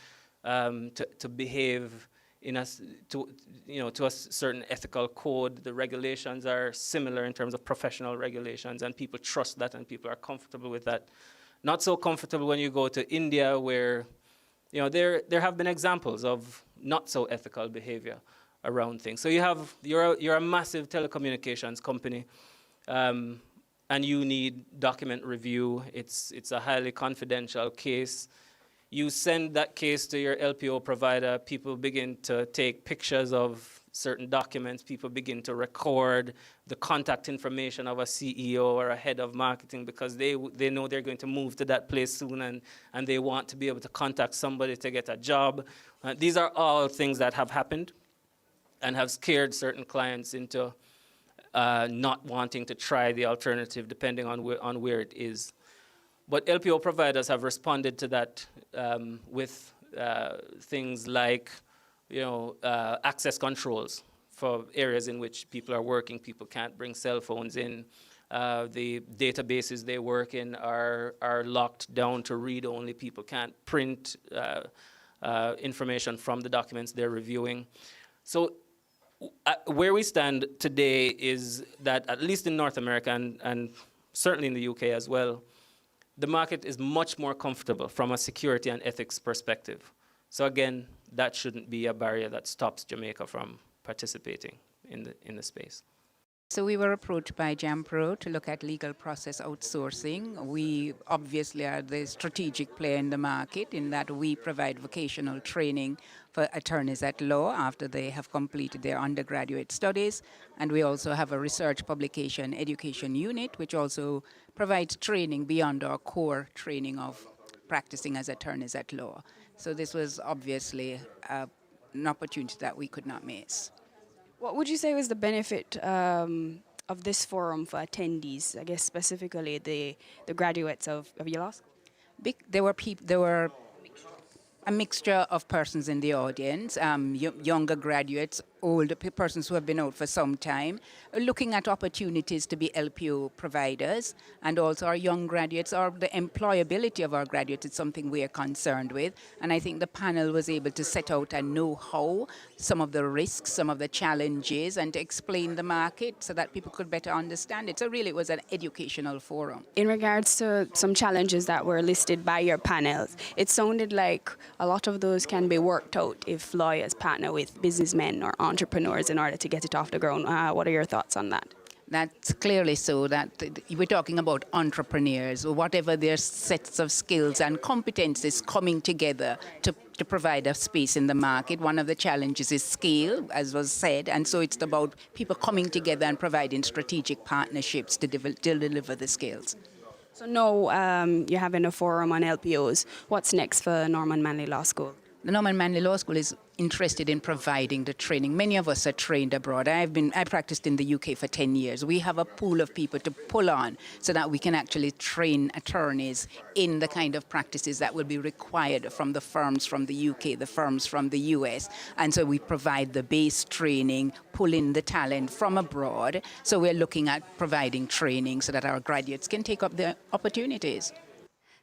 to behave to a certain ethical code. The regulations are similar in terms of professional regulations, and people trust that, and people are comfortable with that. Not so comfortable when you go to India, where there have been examples of not so ethical behavior around things. So you're a massive telecommunications company, and you need document review. It's a highly confidential case. You send that case to your LPO provider, people begin to take pictures of certain documents, people begin to record the contact information of a CEO or a head of marketing because they know they're going to move to that place soon, and they want to be able to contact somebody to get a job. These are all things that have happened and have scared certain clients into not wanting to try the alternative depending on where it is. But LPO providers have responded to that with things like access controls for areas in which people are working. People can't bring cell phones in. The databases they work in are locked down to read only. People can't print information from the documents they're reviewing. So where we stand today is that, at least in North America and certainly in the UK as well, the market is much more comfortable from a security and ethics perspective. So again, that shouldn't be a barrier that stops Jamaica from participating in the space.
So we were approached by JAMPRO to look at legal process outsourcing. We obviously are the strategic player in the market in that we provide vocational training for attorneys at law after they have completed their undergraduate studies. And we also have a research publication education unit, which also provides training beyond our core training of practicing as attorneys at law. So this was obviously an opportunity that we could not miss.
What would you say was the benefit of this forum for attendees, I guess specifically the graduates of your law school?
There were a mixture of persons in the audience, younger graduates, older persons who have been out for some time, looking at opportunities to be LPO providers, and also our young graduates, or the employability of our graduates is something we are concerned with. And I think the panel was able to set out a know-how, some of the risks, some of the challenges, and to explain the market so that people could better understand it. So really it was an educational forum.
In regards to some challenges that were listed by your panels, it sounded like a lot of those can be worked out if lawyers partner with businessmen or entrepreneurs in order to get it off the ground. What are your thoughts on that?
That's clearly so, that we're talking about entrepreneurs, whatever their sets of skills and competencies coming together to provide a space in the market. One of the challenges is scale, as was said, and so it's about people coming together and providing strategic partnerships to deliver the skills.
So now you're having a forum on LPOs. What's next for Norman Manley Law School?
The Norman Manley Law School is interested in providing the training. Many of us are trained abroad. I practiced in the UK for 10 years. We have a pool of people to pull on so that we can actually train attorneys in the kind of practices that will be required from the firms from the UK, the firms from the US. And so we provide the base training, pull in the talent from abroad. So we're looking at providing training so that our graduates can take up the opportunities.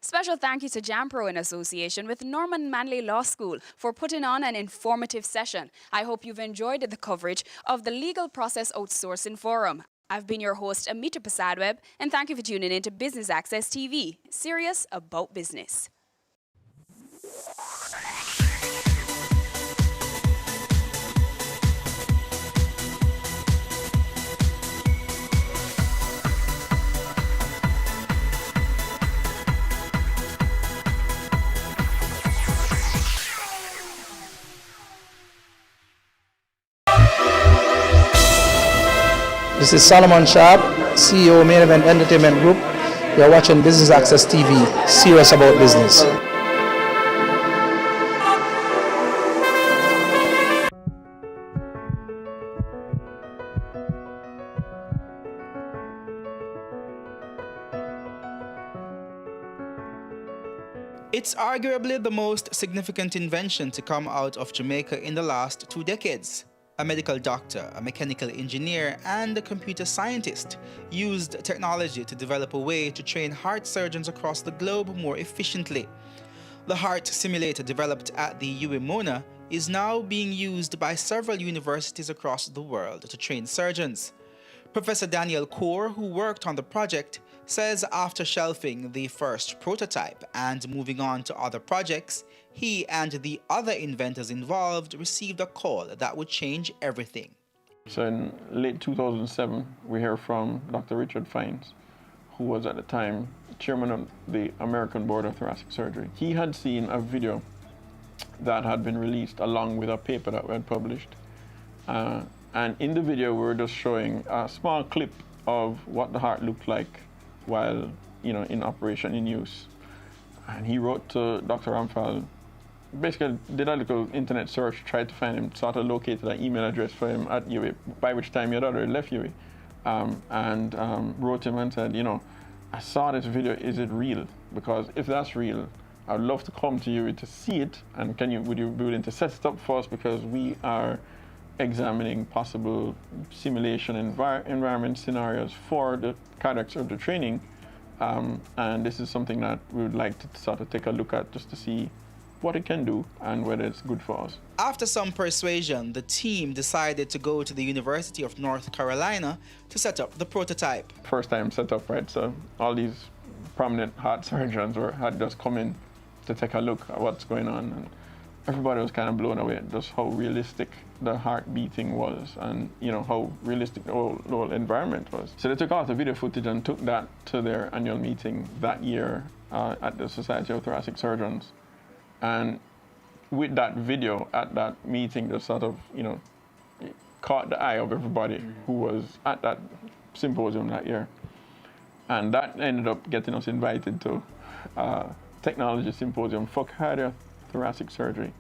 Special thank you to JAMPRO in association with Norman Manley Law School for putting on an informative session. I hope you've enjoyed the coverage of the Legal Process Outsourcing Forum. I've been your host, Amita Prasadweb, and thank you for tuning in to Business Access TV, serious about business.
This is Solomon Sharp, CEO, Main Event Entertainment Group. You're watching Business Access TV, serious about business.
It's arguably the most significant invention to come out of Jamaica in the last 2 decades. A medical doctor, a mechanical engineer, and a computer scientist used technology to develop a way to train heart surgeons across the globe more efficiently. The heart simulator developed at the UWI Mona is now being used by several universities across the world to train surgeons. Professor Daniel Kaur, who worked on the project, says after shelving the first prototype and moving on to other projects, he and the other inventors involved received a call that would change everything.
So in late 2007, we heard from Dr. Richard Fines, who was at the time chairman of the American Board of Thoracic Surgery. He had seen a video that had been released along with a paper that we had published. And in the video, we were just showing a small clip of what the heart looked like while, in operation, in use. And he wrote to Dr. Ramphal, basically did a little internet search, tried to find him, sort of located an email address for him at UWI, by which time he had already left UWI, and wrote him and said, I saw this video, is it real? Because if that's real, I'd love to come to UWI to see it, and would you be willing to set it up for us, because we are examining possible simulation environment scenarios for the cardiac surgery training, and this is something that we would like to sort of take a look at just to see what it can do and whether it's good for us.
After some persuasion, the team decided to go to the University of North Carolina to set up the prototype.
First time set up, right? So all these prominent heart surgeons had just come in to take a look at what's going on, and everybody was kind of blown away just how realistic the heart beating was, and how realistic the whole environment was. So they took out the video footage and took that to their annual meeting that year at the Society of Thoracic Surgeons. And with that video at that meeting, just sort of, caught the eye of everybody who was at that symposium that year. And that ended up getting us invited to technology symposium for cardiothoracic surgery.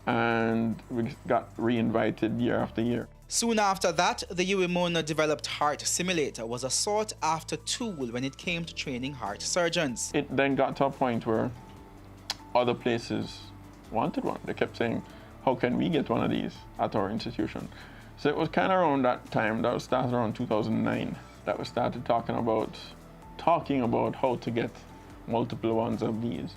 And we got re-invited year after year.
Soon after that, the UWI Mona developed heart simulator was a sought-after tool when it came to training heart surgeons.
It then got to a point where other places wanted one. They kept saying, how can we get one of these at our institution? So it was kind of around that time, that was started around 2009, that we started talking about how to get multiple ones of these.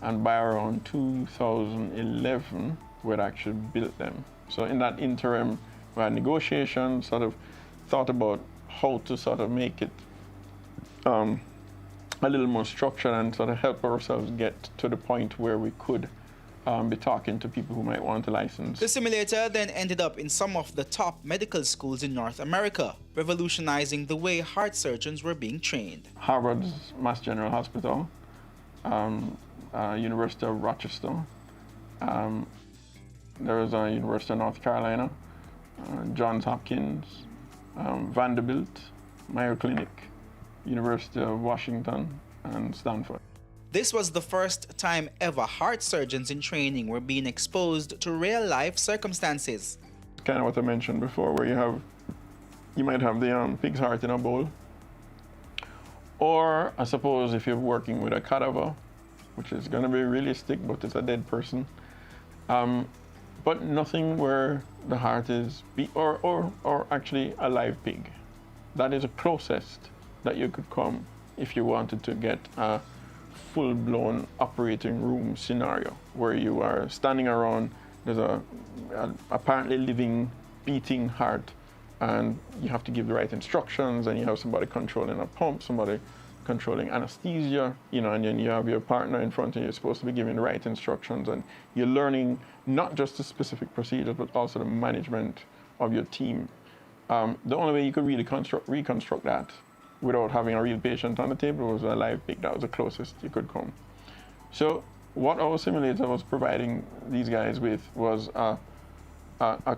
And by around 2011, we'd actually built them. So in that interim, we had negotiations, sort of thought about how to sort of make it a little more structured and sort of help ourselves get to the point where we could be talking to people who might want a license.
The simulator then ended up in some of the top medical schools in North America, revolutionizing the way heart surgeons were being trained.
Harvard's Mass General Hospital, University of Rochester, there was a University of North Carolina, Johns Hopkins, Vanderbilt, Mayo Clinic, University of Washington and Stanford.
This was the first time ever heart surgeons in training were being exposed to real-life circumstances.
Kind of what I mentioned before, where you might have the pig's heart in a bowl. Or I suppose if you're working with a cadaver, which is going to be realistic, but it's a dead person. But nothing where the heart is, or actually a live pig. That is a closest that you could come if you wanted to get a full-blown operating room scenario where you are standing around, there's a apparently living, beating heart, and you have to give the right instructions, and you have somebody controlling a pump, somebody controlling anesthesia, and then you have your partner in front of you, you're supposed to be giving the right instructions, and you're learning not just the specific procedures, but also the management of your team. The only way you could really reconstruct that without having a real patient on the table was a live pig. That was the closest you could come. So what our simulator was providing these guys with was a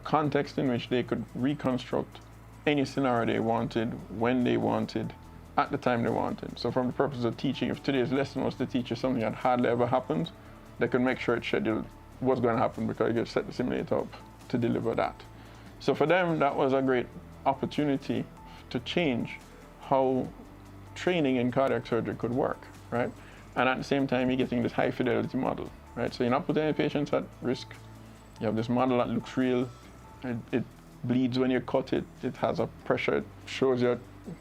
context in which they could reconstruct any scenario they wanted, when they wanted, at the time they wanted. So from the purpose of teaching, if today's lesson was to teach you something that hardly ever happens, they could make sure it's scheduled what's going to happen because you set the simulator up to deliver that. So for them, that was a great opportunity to change how training in cardiac surgery could work, right? And at the same time, you're getting this high fidelity model, right? So you're not putting any patients at risk. You have this model that looks real. It bleeds when you cut it. It has a pressure. It shows you a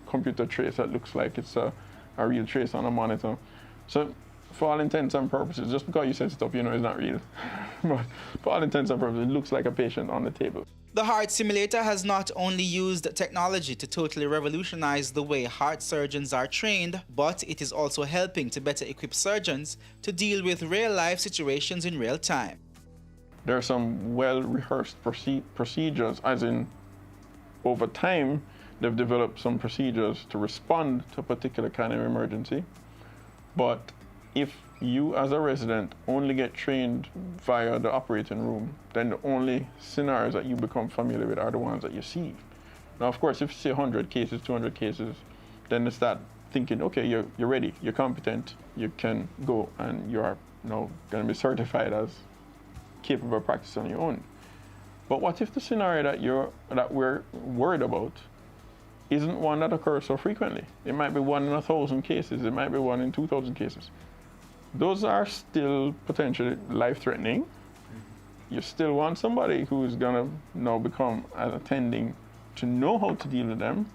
computer trace that looks like it's a real trace on a monitor. So for all intents and purposes, just because you set it up, it's not real. But for all intents and purposes, it looks like a patient on the table.
The heart simulator has not only used technology to totally revolutionize the way heart surgeons are trained, but it is also helping to better equip surgeons to deal with real-life situations in real time.
There are some well-rehearsed procedures, as in over time, they've developed some procedures to respond to a particular kind of emergency. But if you as a resident only get trained via the operating room, then the only scenarios that you become familiar with are the ones that you see. Now, of course, if you see 100 cases, 200 cases, then you start thinking, okay, you're ready, you're competent, you can go, and you are now going to be certified as capable of practice on your own. But what if the scenario that we're worried about isn't one that occurs so frequently? It might be 1 in 1,000 cases, it might be 1 in 2,000 cases. Those are still potentially life-threatening. You still want somebody who's gonna now become an attending to know how to deal with them.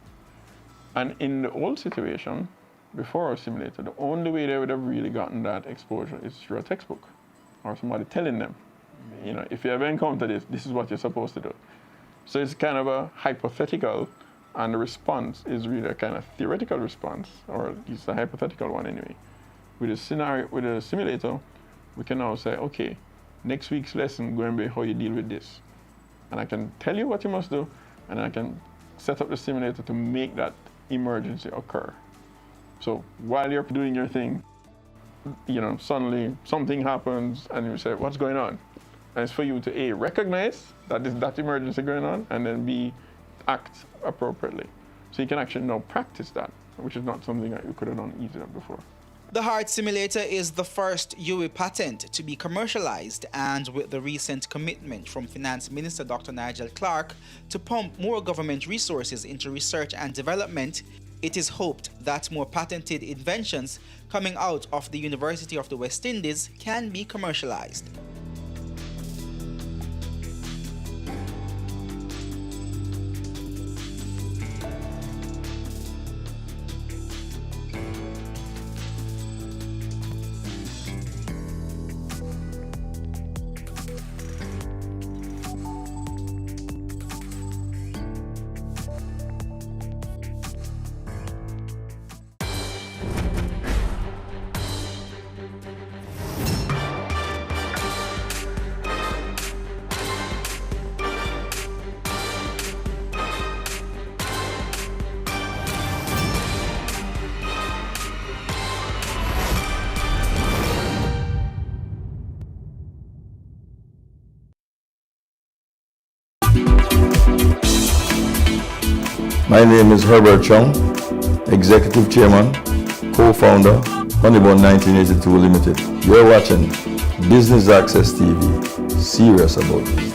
And in the old situation, before our simulator, the only way they would have really gotten that exposure is through a textbook or somebody telling them, if you ever encounter this is what you're supposed to do. So it's kind of a hypothetical, and the response is really a kind of theoretical response, or it's a hypothetical one anyway. With a simulator, we can now say, okay, next week's lesson going to be how you deal with this. And I can tell you what you must do, and I can set up the simulator to make that emergency occur. So while you're doing your thing, suddenly something happens and you say, what's going on? And it's for you to A, recognize that there's that emergency going on, and then B, act appropriately. So you can actually now practice that, which is not something that you could have done easier before.
The heart simulator is the first UE patent to be commercialized, and with the recent commitment from Finance Minister Dr. Nigel Clark to pump more government resources into research and development, it is hoped that more patented inventions coming out of the University of the West Indies can be commercialized.
My name is Herbert Chung, Executive Chairman, Co-Founder, Honeybun 1982 Limited. You're watching Business Access TV. Serious about it.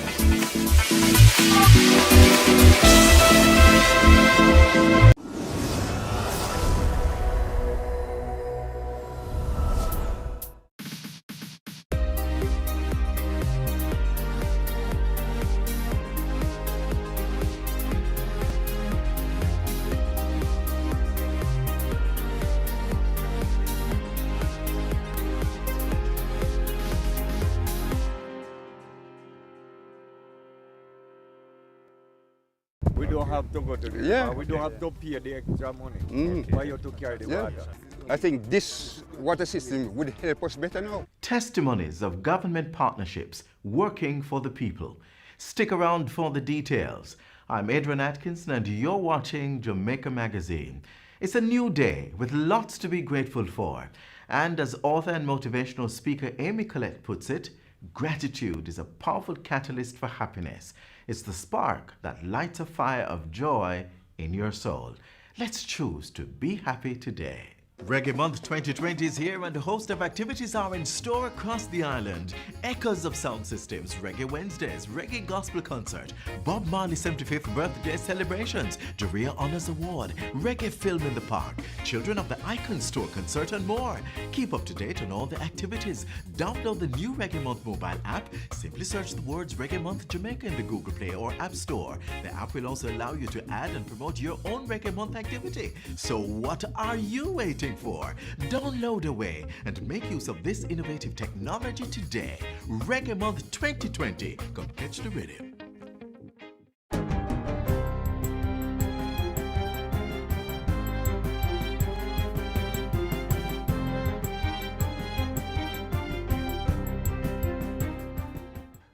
We don't have to go to the farm. We don't have to pay the extra money for you to carry the water.
I think this water system would help us better now.
Testimonies of government partnerships working for the people. Stick around for the details. I'm Adrian Atkinson and you're watching Jamaica Magazine. It's a new day with lots to be grateful for. And as author and motivational speaker Amy Collette puts it, gratitude is a powerful catalyst for happiness. It's the spark that lights a fire of joy in your soul. Let's choose to be happy today. Reggae Month 2020 is here and a host of activities are in store across the island. Echoes of sound systems, Reggae Wednesdays, Reggae Gospel Concert, Bob Marley 75th birthday celebrations, Jaria Honors Award, Reggae Film in the Park, Children of the Icon Store concert and more. Keep up to date on all the activities. Download the new Reggae Month mobile app. Simply search the words Reggae Month Jamaica in the Google Play or App Store. The app will also allow you to add and promote your own Reggae Month activity. So what are you waiting for? Download away and make use of this innovative technology today. Reggae Month 2020. Come catch the rhythm.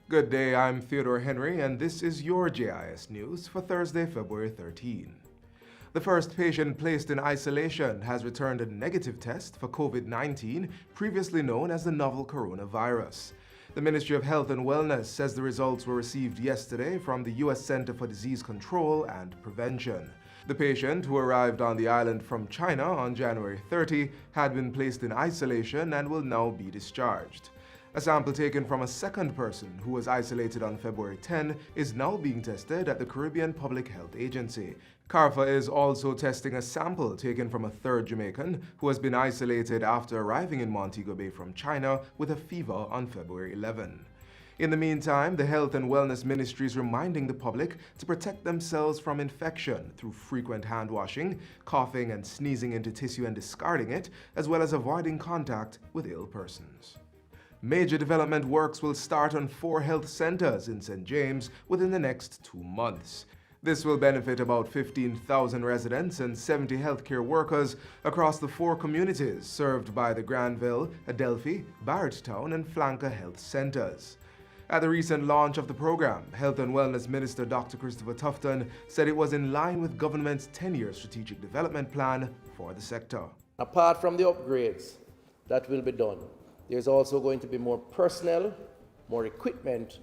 Good day, I'm Theodore Henry, and this is your JIS News for Thursday, February 13. The first patient placed in isolation has returned a negative test for COVID-19, previously known as the novel coronavirus. The Ministry of Health and Wellness says the results were received yesterday from the U.S. Center for Disease Control and Prevention. The patient, who arrived on the island from China on January 30, had been placed in isolation and will now be discharged. A sample taken from a second person who was isolated on February 10 is now being tested at the Caribbean Public Health Agency. CARFA is also testing a sample taken from a third Jamaican who has been isolated after arriving in Montego Bay from China with a fever on February 11. In the meantime, the Health and Wellness Ministry is reminding the public to protect themselves from infection through frequent hand washing, coughing and sneezing into tissue and discarding it, as well as avoiding contact with ill persons. Major development works will start on 4 health centers in St. James within the next 2 months. This will benefit about 15,000 residents and 70 healthcare workers across the 4 communities served by the Granville, Adelphi, Barrettstown, and Flanker Health Centers. At the recent launch of the program, Health and Wellness Minister Dr. Christopher Tufton said it was in line with government's 10-year strategic development plan for the sector.
Apart from the upgrades that will be done, there's also going to be more personnel, more equipment,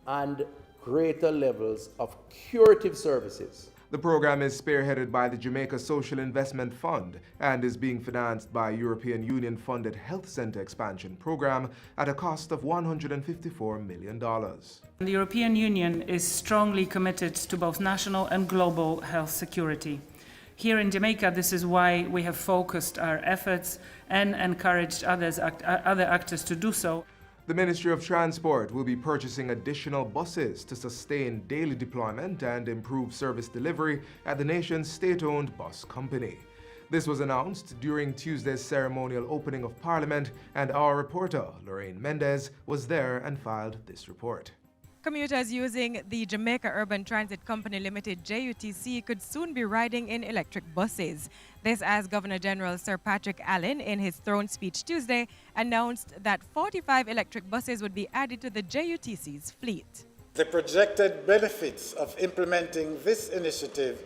and greater levels of curative services.
The program is spearheaded by the Jamaica Social Investment Fund and is being financed by a European Union-funded health center expansion program at a cost of $154 million.
The European Union is strongly committed to both national and global health security. Here in Jamaica, this is why we have focused our efforts and encouraged other actors to do so.
The Ministry of Transport will be purchasing additional buses to sustain daily deployment and improve service delivery at the nation's state-owned bus company. This was announced during Tuesday's ceremonial opening of Parliament, and our reporter, Lorraine Mendez, was there and filed this report.
Commuters using the Jamaica Urban Transit Company Limited JUTC could soon be riding in electric buses. This as Governor General Sir Patrick Allen, in his throne speech Tuesday, announced that 45 electric buses would be added to the JUTC's fleet.
The projected benefits of implementing this initiative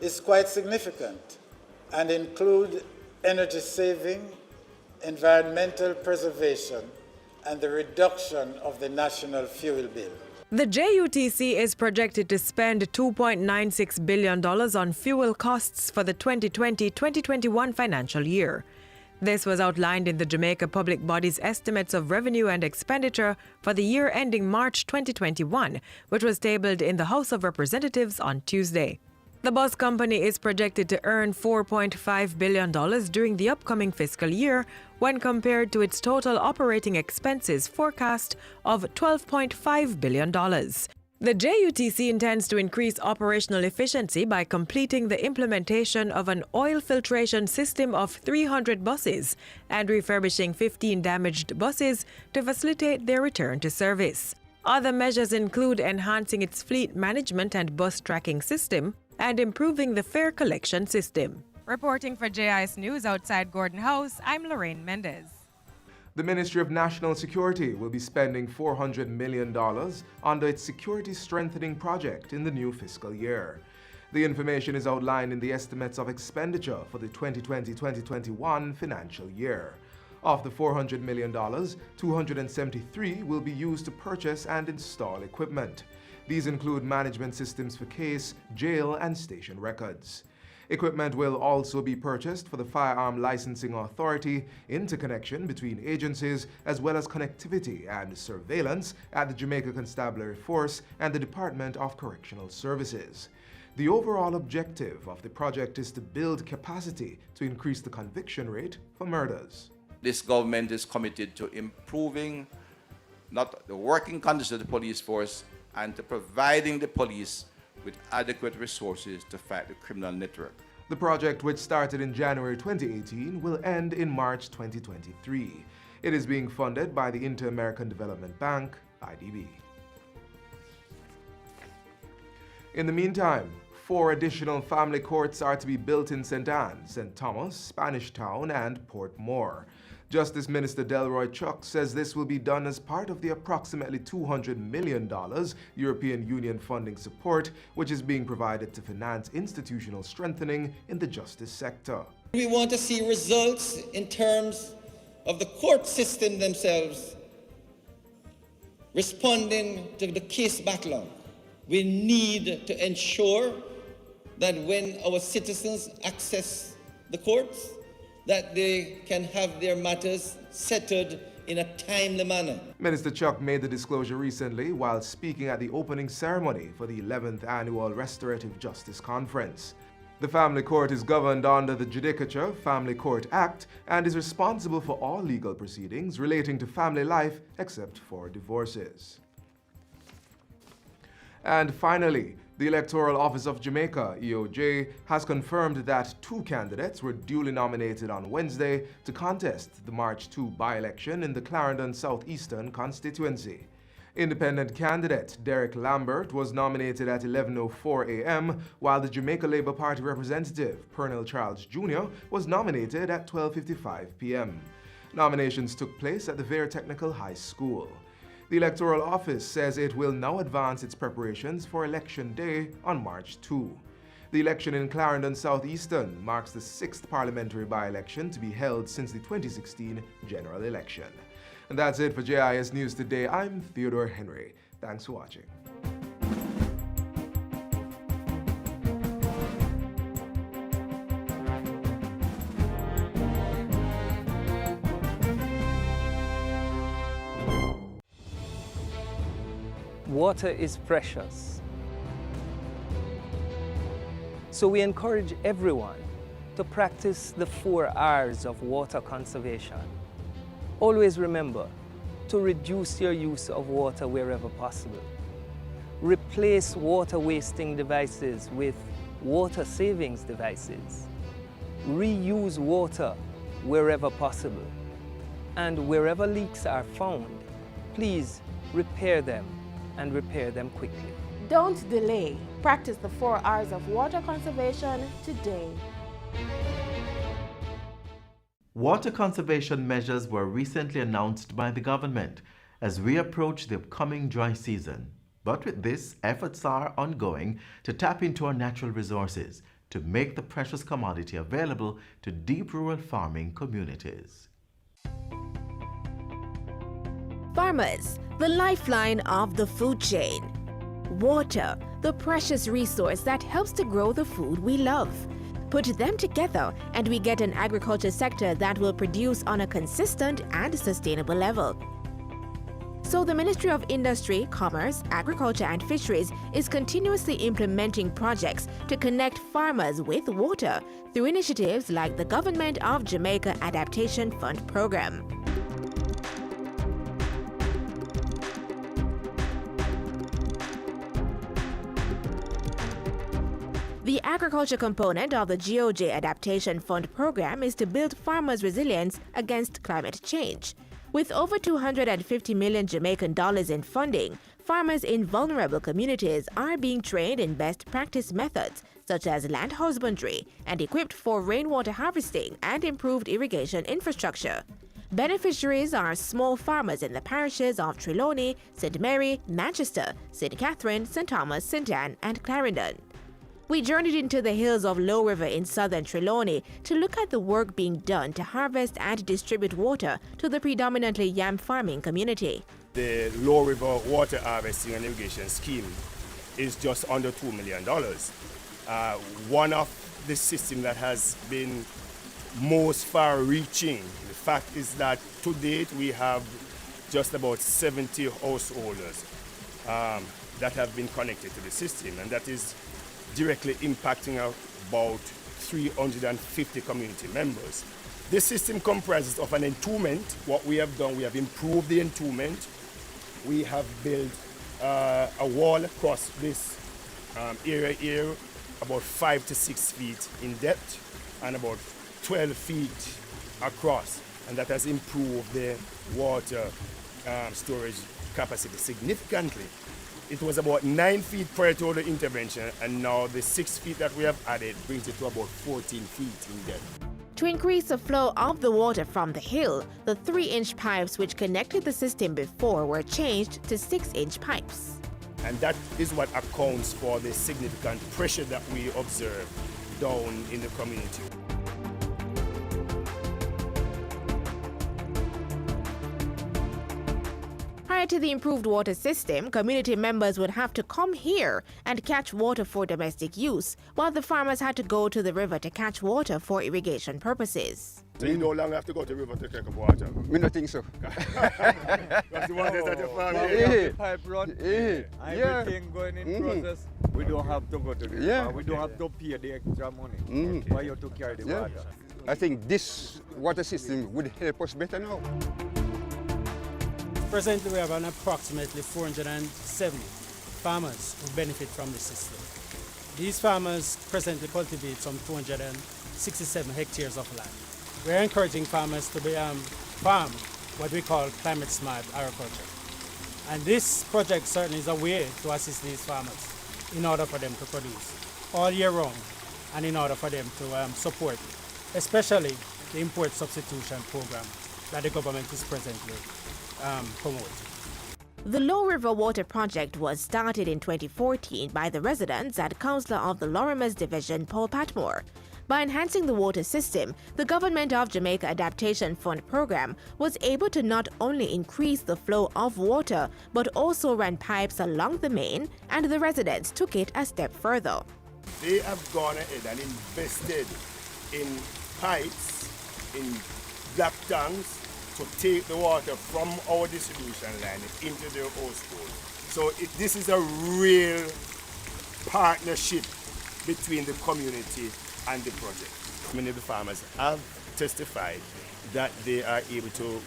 is quite significant and include energy saving, environmental preservation, and the reduction of the national fuel bill.
The JUTC is projected to spend $2.96 billion on fuel costs for the 2020-2021 financial year. This was outlined in the Jamaica Public Body's estimates of revenue and expenditure for the year ending March 2021, which was tabled in the House of Representatives on Tuesday. The bus company is projected to earn $4.5 billion during the upcoming fiscal year when compared to its total operating expenses forecast of $12.5 billion. The JUTC intends to increase operational efficiency by completing the implementation of an oil filtration system of 300 buses and refurbishing 15 damaged buses to facilitate their return to service. Other measures include enhancing its fleet management and bus tracking system and improving the fare collection system. Reporting for JIS News outside Gordon House, I'm Lorraine Mendez.
The Ministry of National Security will be spending $400 million under its security strengthening project in the new fiscal year. The information is outlined in the estimates of expenditure for the 2020-2021 financial year. Of the $400 million, $273 will be used to purchase and install equipment. These include management systems for case, jail, and station records. Equipment will also be purchased for the Firearm Licensing Authority, interconnection between agencies, as well as connectivity and surveillance at the Jamaica Constabulary Force and the Department of Correctional Services. The overall objective of the project is to build capacity to increase the conviction rate for murders.
This government is committed to improving not the working conditions of the police force and to providing the police with adequate resources to fight the criminal network.
The project, which started in January 2018, will end in March 2023. It is being funded by the Inter-American Development Bank, IDB. In the meantime, 4 additional family courts are to be built in St. Anne's, St. Thomas, Spanish Town, and Port Moore. Justice Minister Delroy Chuck says this will be done as part of the approximately $200 million European Union funding support, which is being provided to finance institutional strengthening in the justice sector.
We want to see results in terms of the court system themselves responding to the case backlog. We need to ensure that when our citizens access the courts, that they can have their matters settled in a timely manner.
Minister Chuck made the disclosure recently while speaking at the opening ceremony for the 11th Annual Restorative Justice Conference. The Family Court is governed under the Judicature Family Court Act and is responsible for all legal proceedings relating to family life except for divorces. And finally, the Electoral Office of Jamaica, EOJ, has confirmed that 2 candidates were duly nominated on Wednesday to contest the March 2 by-election in the Clarendon Southeastern constituency. Independent candidate Derek Lambert was nominated at 11:04 a.m., while the Jamaica Labour Party representative, Pernell Charles Jr., was nominated at 12:55 p.m. Nominations took place at the Vere Technical High School. The Electoral Office says it will now advance its preparations for Election Day on March 2. The election in Clarendon Southeastern marks the 6th parliamentary by-election to be held since the 2016 general election. And that's it for JIS News Today. I'm Theodore Henry. Thanks for watching.
Water is precious. So we encourage everyone to practice the 4 R's of water conservation. Always remember to reduce your use of water wherever possible. Replace water wasting devices with water savings devices. Reuse water wherever possible. And wherever leaks are found, please repair them and repair them quickly.
Don't delay. Practice the 4 R's of water conservation today.
Water conservation measures were recently announced by the government as we approach the upcoming dry season. But with this, efforts are ongoing to tap into our natural resources to make the precious commodity available to deep rural farming communities.
Farmers, the lifeline of the food chain. Water, the precious resource that helps to grow the food we love. Put them together and we get an agriculture sector that will produce on a consistent and sustainable level. So the Ministry of Industry, Commerce, Agriculture and Fisheries is continuously implementing projects to connect farmers with water through initiatives like the Government of Jamaica Adaptation Fund Program. The agriculture component of the GOJ Adaptation Fund Program is to build farmers' resilience against climate change. With over $250 million Jamaican dollars in funding, farmers in vulnerable communities are being trained in best practice methods such as land husbandry and equipped for rainwater harvesting and improved irrigation infrastructure. Beneficiaries are small farmers in the parishes of Trelawney, St. Mary, Manchester, St. Catherine, St. Thomas, St. Anne, and Clarendon. We journeyed into the hills of Low River in southern Trelawney to look at the work being done to harvest and distribute water to the predominantly yam farming community.
The Low River Water Harvesting and Irrigation Scheme is just under $2 million. One of the systems that has been most far-reaching, the fact is that to date we have just about 70 householders that have been connected to the system, and that is directly impacting about 350 community members. This system comprises of an entombment. What we have done, we have improved the entombment. We have built a wall across this area here, about 5 to 6 feet in depth and about 12 feet across. And that has improved the water storage capacity significantly. It was about 9 feet prior to the intervention, and now the 6 feet that we have added brings it to about 14 feet in depth.
To increase the flow of the water from the hill, the 3-inch pipes which connected the system before were changed to 6-inch pipes.
And that is what accounts for the significant pressure that we observe down in the community.
Prior to the improved water system, community members would have to come here and catch water for domestic use, while the farmers had to go to the river to catch water for irrigation purposes.
So you no longer have to go to the river to take up water?
Me don't think so.
That's the water that you farm
The pipe run, everything going in process. We don't have to go to the river. We don't have to pay the extra money for you to carry the water.
I think this water system would help us better now.
Presently, we have an approximately 470 farmers who benefit from the system. These farmers presently cultivate some 267 hectares of land. We are encouraging farmers to farm what we call climate smart agriculture. And this project certainly is a way to assist these farmers in order for them to produce all year round and in order for them to support, especially the import substitution program that the government is presently promoting.
The Low River Water Project was started in 2014 by the residents and Councillor of the Lorimer's Division, Paul Patmore. By enhancing the water system, the Government of Jamaica Adaptation Fund Program was able to not only increase the flow of water, but also ran pipes along the main, and the residents took it a step further.
They have gone ahead and invested in pipes, in black tanks, to take the water from our distribution line into their household. So this is a real partnership between the community and the project. Many of the farmers have testified that they are able to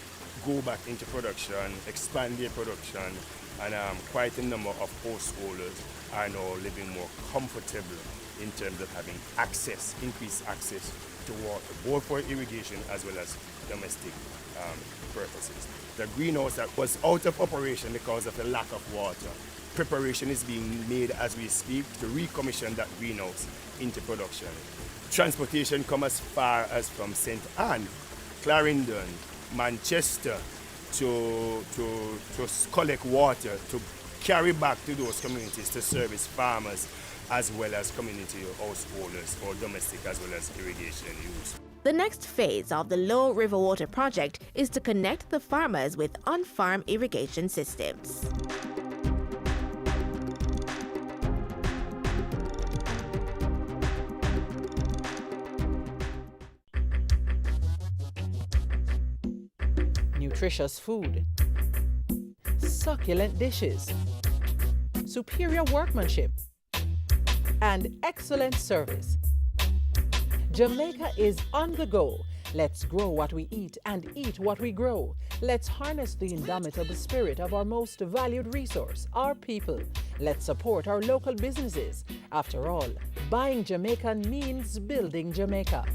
go back into production, expand their production, and quite a number of householders are now living more comfortable in terms of having access, increased access to water, both for irrigation as well as domestic purposes. The greenhouse that was out of operation because of the lack of water, preparation is being made as we speak to recommission that greenhouse into production. Transportation comes as far as from St. Anne, Clarendon, Manchester to collect water, to carry back to those communities to service farmers as well as community householders or domestic as well as irrigation use.
The next phase of the Low River Water Project is to connect the farmers with on-farm irrigation systems.
Nutritious food, succulent dishes, superior workmanship, and excellent service. Jamaica is on the go. Let's grow what we eat and eat what we grow. Let's harness the indomitable spirit of our most valued resource, our people. Let's support our local businesses. After all, buying Jamaican means building Jamaica.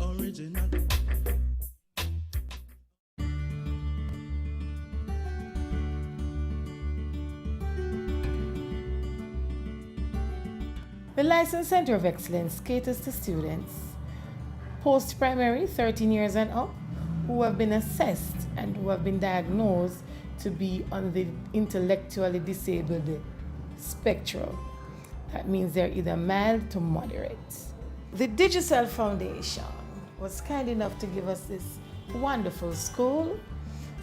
Original.
The License Center of Excellence caters to students post-primary 13 years and up who have been assessed and who have been diagnosed to be on the intellectually disabled spectrum. That means they're either mild to moderate. The Digicel Foundation was kind enough to give us this wonderful school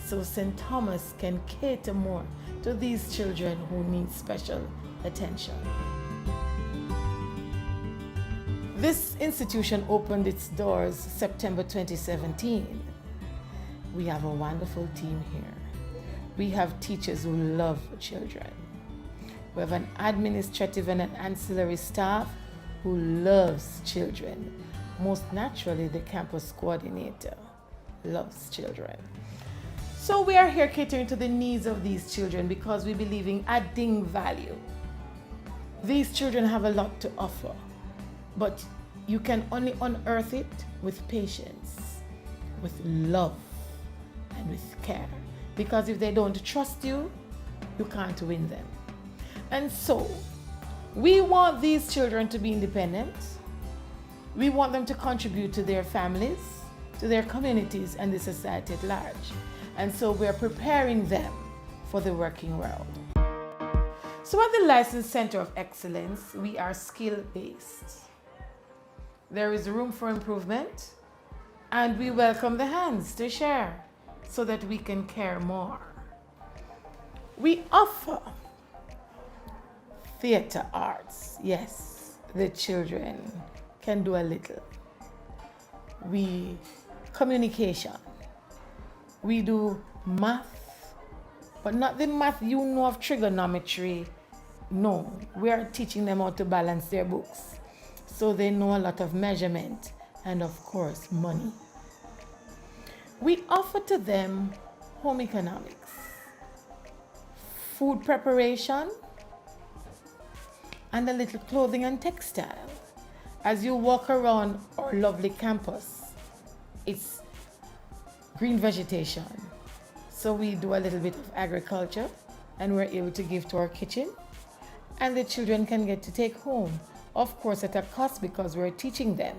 so St. Thomas can cater more to these children who need special attention. This institution opened its doors September 2017. We have a wonderful team here. We have teachers who love children. We have an administrative and an ancillary staff who loves children. Most naturally, the campus coordinator loves children. So we are here catering to the needs of these children because we believe in adding value. These children have a lot to offer, but you can only unearth it with patience, with love, and with care. Because if they don't trust you, you can't win them. And so, we want these children to be independent. We want them to contribute to their families, to their communities, and the society at large. And so we're preparing them for the working world. So at the License Center of Excellence, we are skill-based. There is room for improvement, and we welcome the hands to share so that we can care more. We offer theater arts. Yes, the children can do a little. We communication. We do math, but not the math you know of trigonometry. No, we are teaching them how to balance their books so they know a lot of measurement and of course money. We offer to them home economics, food preparation, and a little clothing and textile. As you walk around our lovely campus, it's green vegetation. So we do a little bit of agriculture and we're able to give to our kitchen, and the children can get to take home. Of course at a cost, because we're teaching them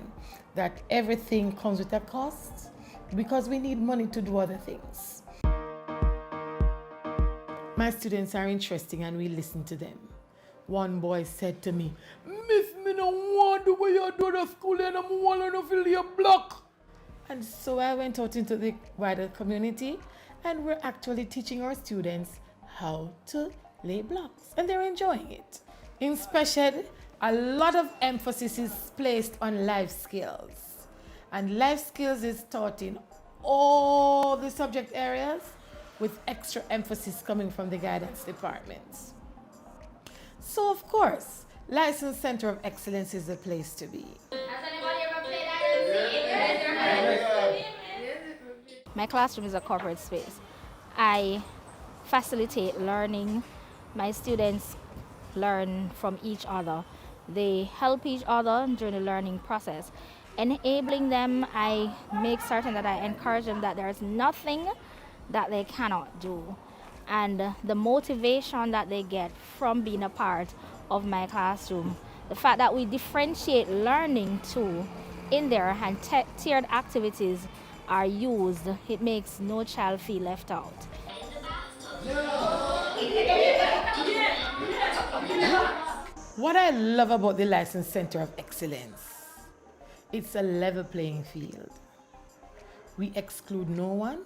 that everything comes with a cost because we need money to do other things. My students are interesting and we listen to them. One boy said to me, "Miss, me no want the way you do the school and I'm want to fill your block." And so I went out into the wider community and we're actually teaching our students how to lay blocks, and they're enjoying it. In special ed, a lot of emphasis is placed on life skills. And life skills is taught in all the subject areas with extra emphasis coming from the guidance departments. So of course, License Center of Excellence is the place to be.
My classroom is a corporate space. I facilitate learning. My students learn from each other. They help each other during the learning process. Enabling them, I make certain that I encourage them that there's nothing that they cannot do. And the motivation that they get from being a part of my classroom, the fact that we differentiate learning too in there and tiered activities are used, it makes no child feel left out.
What I love about the License Center of Excellence, it's a level playing field. We exclude no one.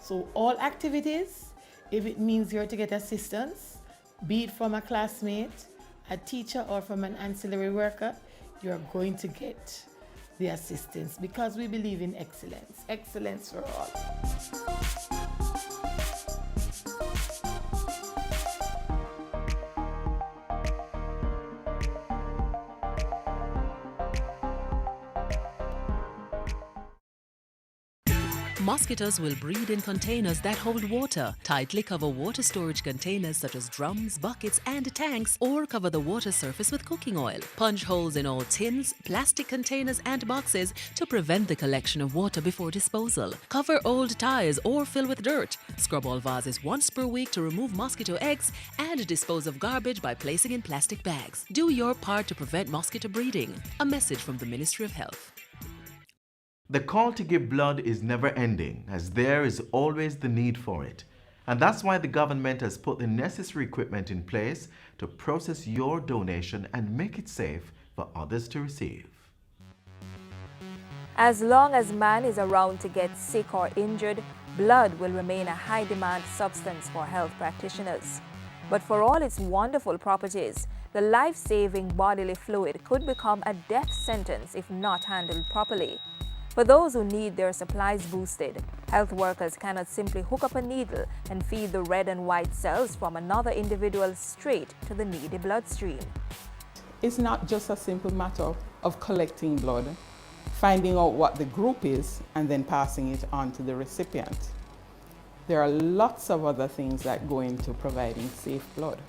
So all activities, if it means you're to get assistance, be it from a classmate, a teacher, or from an ancillary worker, you're going to get the assistance because we believe in excellence. Excellence for all.
Mosquitoes will breed in containers that hold water. Tightly cover water storage containers such as drums, buckets and tanks, or cover the water surface with cooking oil. Punch holes in all tins, plastic containers and boxes to prevent the collection of water before disposal. Cover old tires or fill with dirt. Scrub all vases once per week to remove mosquito eggs and dispose of garbage by placing in plastic bags. Do your part to prevent mosquito breeding. A message from the Ministry of Health.
The call to give blood is never ending, as there is always the need for it. And that's why the government has put the necessary equipment in place to process your donation and make it safe for others to receive.
As long as man is around to get sick or injured, blood will remain a high-demand substance for health practitioners. But for all its wonderful properties, the life-saving bodily fluid could become a death sentence if not handled properly. For those who need their supplies boosted, health workers cannot simply hook up a needle and feed the red and white cells from another individual straight to the needy bloodstream.
It's not just a simple matter of collecting blood, finding out what the group is, and then passing it on to the recipient. There are lots of other things that go into providing safe blood.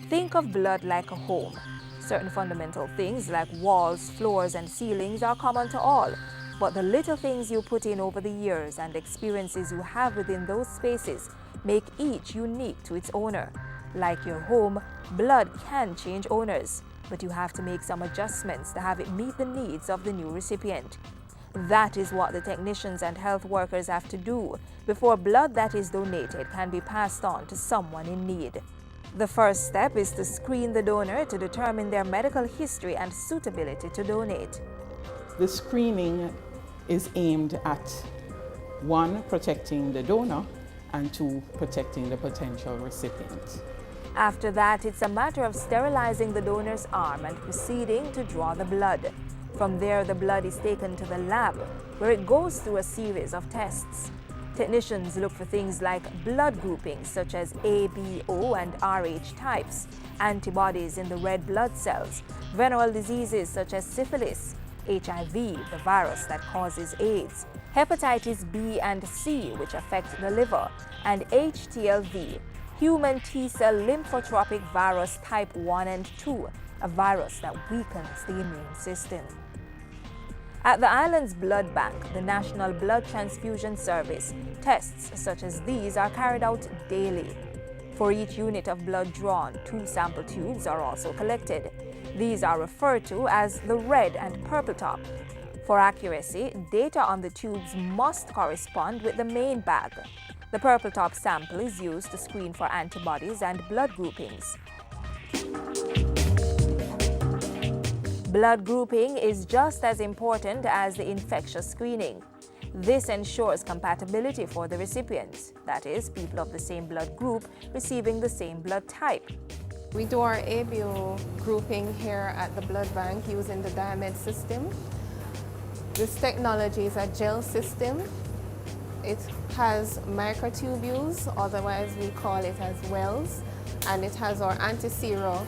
Think of blood like a home. Certain fundamental things like walls, floors, and ceilings are common to all, but the little things you put in over the years and experiences you have within those spaces make each unique to its owner. Like your home, blood can change owners, but you have to make some adjustments to have it meet the needs of the new recipient. That is what the technicians and health workers have to do before blood that is donated can be passed on to someone in need. The first step is to screen the donor to determine their medical history and suitability to donate.
The screening is aimed at 1, protecting the donor, and 2, protecting the potential recipient.
After that, it's a matter of sterilizing the donor's arm and proceeding to draw the blood. From there, the blood is taken to the lab, where it goes through a series of tests. Technicians look for things like blood groupings such as A, B, O, and Rh types, antibodies in the red blood cells, venereal diseases such as syphilis, HIV, the virus that causes AIDS, hepatitis B and C, which affect the liver, and HTLV, human T-cell lymphotropic virus type 1 and 2, a virus that weakens the immune system. At the island's blood bank, the National Blood Transfusion Service, tests such as these are carried out daily. For each unit of blood drawn, 2 sample tubes are also collected. These are referred to as the red and purple top. For accuracy, data on the tubes must correspond with the main bag. The purple top sample is used to screen for antibodies and blood groupings. Blood grouping is just as important as the infectious screening. This ensures compatibility for the recipients, that is, people of the same blood group receiving the same blood type.
We do our ABO grouping here at the blood bank using the Diamed system. This technology is a gel system. It has microtubules, otherwise we call it as wells, and it has our antisera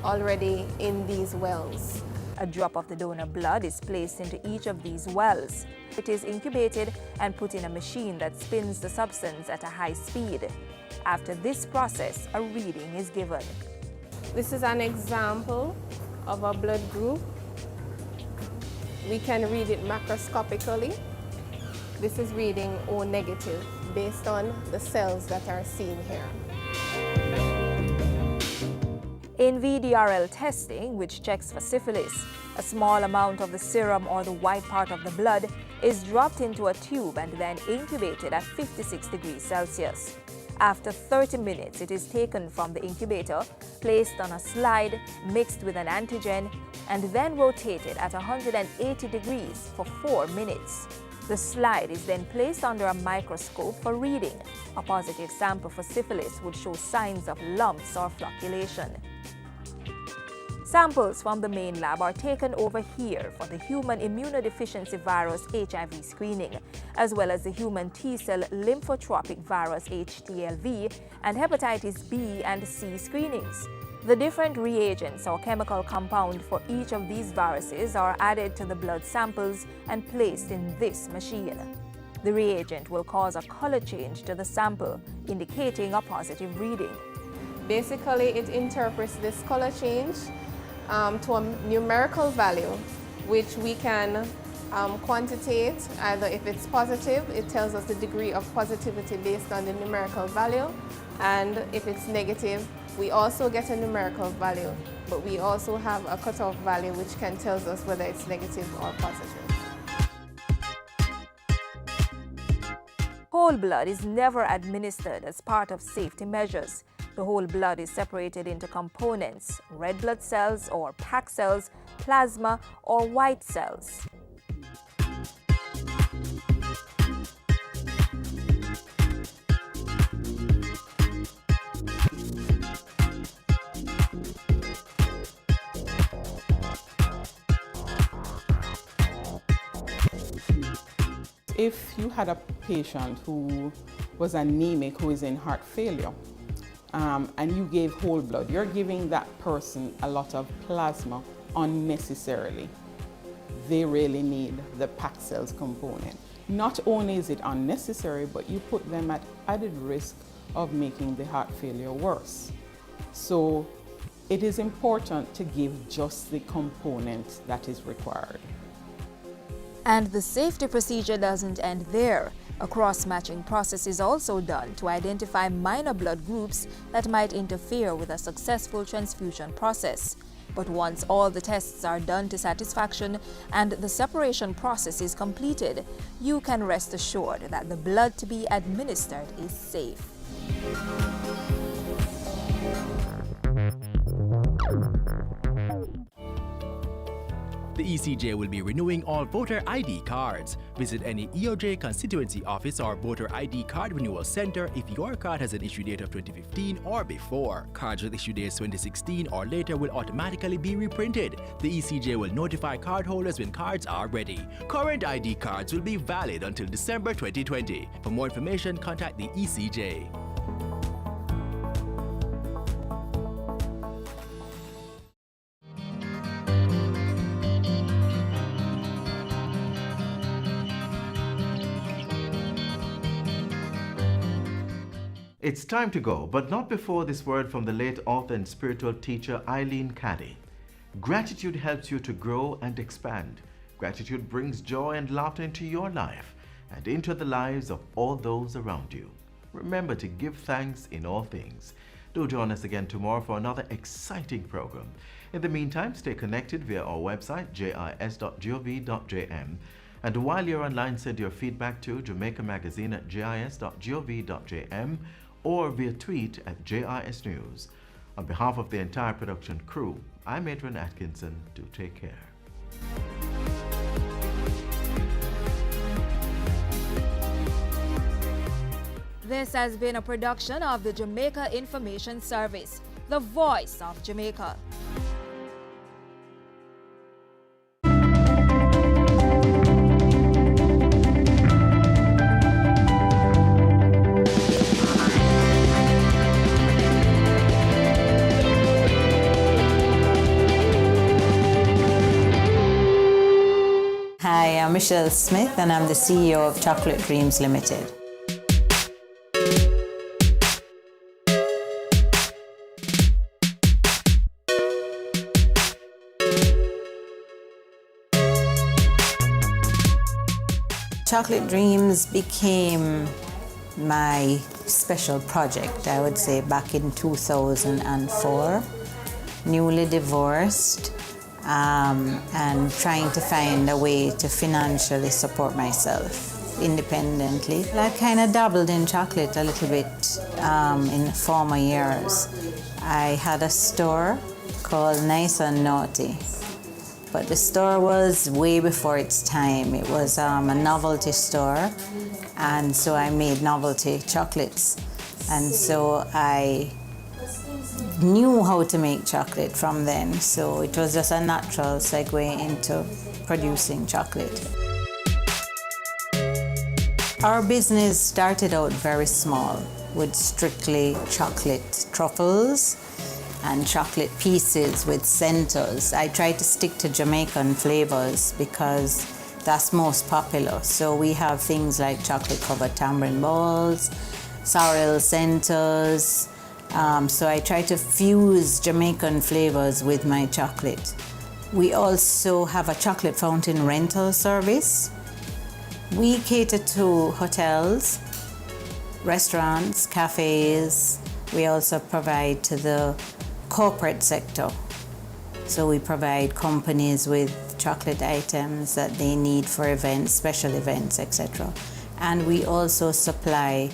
already in these wells.
A drop of the donor blood is placed into each of these wells. It is incubated and put in a machine that spins the substance at a high speed. After this process, a reading is given.
This is an example of a blood group. We can read it macroscopically. This is reading O negative based on the cells that are seen here.
In VDRL testing, which checks for syphilis, a small amount of the serum or the white part of the blood is dropped into a tube and then incubated at 56 degrees Celsius. After 30 minutes, it is taken from the incubator, placed on a slide, mixed with an antigen, and then rotated at 180 degrees for 4 minutes. The slide is then placed under a microscope for reading. A positive sample for syphilis would show signs of lumps or flocculation. Samples from the main lab are taken over here for the human immunodeficiency virus HIV screening, as well as the human T-cell lymphotropic virus HTLV and hepatitis B and C screenings. The different reagents or chemical compound for each of these viruses are added to the blood samples and placed in this machine. The reagent will cause a color change to the sample, indicating a positive reading.
Basically, it interprets this color change to a numerical value, which we can quantitate. Either if it's positive, it tells us the degree of positivity based on the numerical value, and if it's negative, we also get a numerical value, but we also have a cutoff value which can tell us whether it's negative or positive.
Whole blood is never administered as part of safety measures. The whole blood is separated into components: red blood cells or packed cells, plasma, or white cells.
If you had a patient who was anemic, who is in heart failure, and you gave whole blood, you're giving that person a lot of plasma unnecessarily. They really need the packed cells component. Not only is it unnecessary, but you put them at added risk of making the heart failure worse. So it is important to give just the component that is required.
And the safety procedure doesn't end there. A cross-matching process is also done to identify minor blood groups that might interfere with a successful transfusion process. But once all the tests are done to satisfaction and the separation process is completed, you can rest assured that the blood to be administered is safe.
The ECJ will be renewing all voter ID cards. Visit any EOJ constituency office or voter ID card renewal center if your card has an issue date of 2015 or before. Cards with issue dates 2016 or later will automatically be reprinted. The ECJ will notify cardholders when cards are ready. Current ID cards will be valid until December 2020. For more information, contact the ECJ.
It's time to go, but not before this word from the late author and spiritual teacher Eileen Caddy. Gratitude helps you to grow and expand. Gratitude brings joy and laughter into your life and into the lives of all those around you. Remember to give thanks in all things. Do join us again tomorrow for another exciting program. In the meantime, stay connected via our website, jis.gov.jm. And while you're online, send your feedback to Jamaica Magazine at jis.gov.jm or via tweet at JIS News. On behalf of the entire production crew, I'm Adrian Atkinson. Do take care.
This has been a production of the Jamaica Information Service, the voice of Jamaica.
Hi, I'm Michelle Smith and I'm the CEO of Chocolate Dreams Limited. Chocolate Dreams became my special project, I would say, back in 2004. Newly divorced, and trying to find a way to financially support myself. independently. I kind of dabbled in chocolate a little bit in former years. I had a store called Nice and Naughty, but the store was way before its time. It was a novelty store, and so I made novelty chocolates. And so I knew how to make chocolate from then, so it was just a natural segue into producing chocolate. Our business started out very small with strictly chocolate truffles and chocolate pieces with centers. I tried to stick to Jamaican flavors because that's most popular. So we have things like chocolate covered tamarind balls, sorrel centers. So I try to fuse Jamaican flavors with my chocolate. We also have a chocolate fountain rental service. We cater to hotels, restaurants, cafes. We also provide to the corporate sector. So we provide companies with chocolate items that they need for events, special events, etc. And we also supply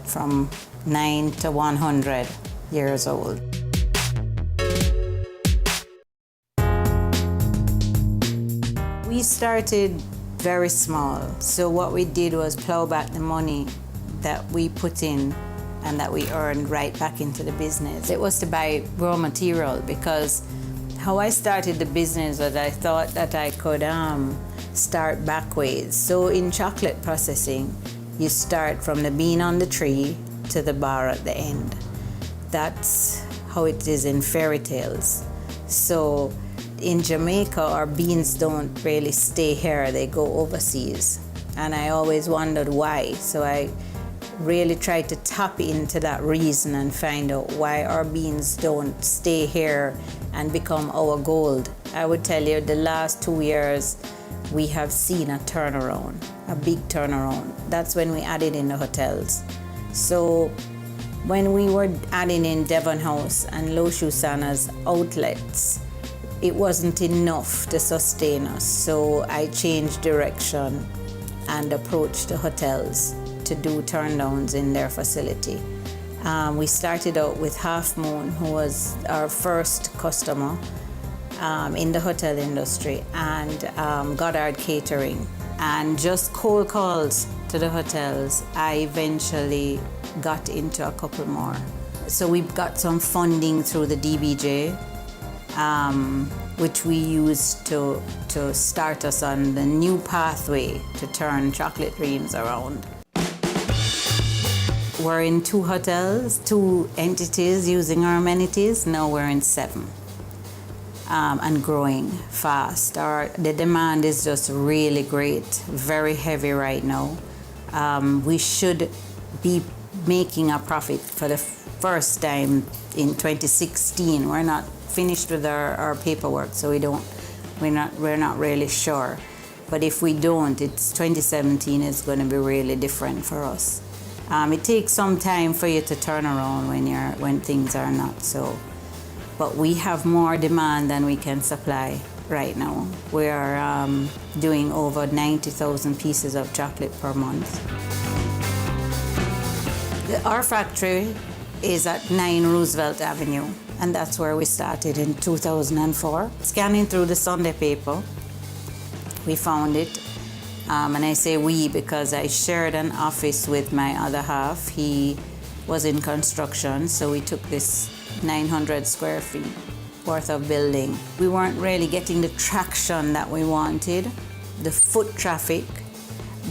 from 9 to 100 years old. We started very small. So what we did was plow back the money that we put in and that we earned right back into the business. It was to buy raw material, because how I started the business was I thought that I could start back ways. So in chocolate processing, you start from the bean on the tree to the bar at the end. That's how it is in fairy tales. So in Jamaica, our beans don't really stay here, they go overseas. And I always wondered why. So I really tried to tap into that reason and find out why our beans don't stay here and become our gold. I would tell you the last 2 years, we have seen a turnaround, a big turnaround. That's when we added in the hotels. So when we were adding in Devon House and Low Shoe Sana's outlets, it wasn't enough to sustain us. So I changed direction and approached the hotels to do turndowns in their facility. We started out with Half Moon, who was our first customer in the hotel industry, and Goddard Catering. And just cold calls to the hotels, I eventually got into a couple more. So we got some funding through the DBJ, which we used to start us on the new pathway to turn Chocolate Dreams around. We're in 2 hotels, 2 entities using our amenities. Now we're in 7 and growing fast. The demand is just really great, very heavy right now. We should be making a profit for the first time in 2016. We're not finished with our paperwork, so we're not really sure. But if we don't, 2017 is going to be really different for us. It takes some time for you to turn around when things are not so. But we have more demand than we can supply right now. We are doing over 90,000 pieces of chocolate per month. Our factory is at 9 Roosevelt Avenue, and that's where we started in 2004. Scanning through the Sunday paper, we found it. And I say we because I shared an office with my other half. He was in construction, so we took this 900 square feet worth of building. We weren't really getting the traction that we wanted, the foot traffic.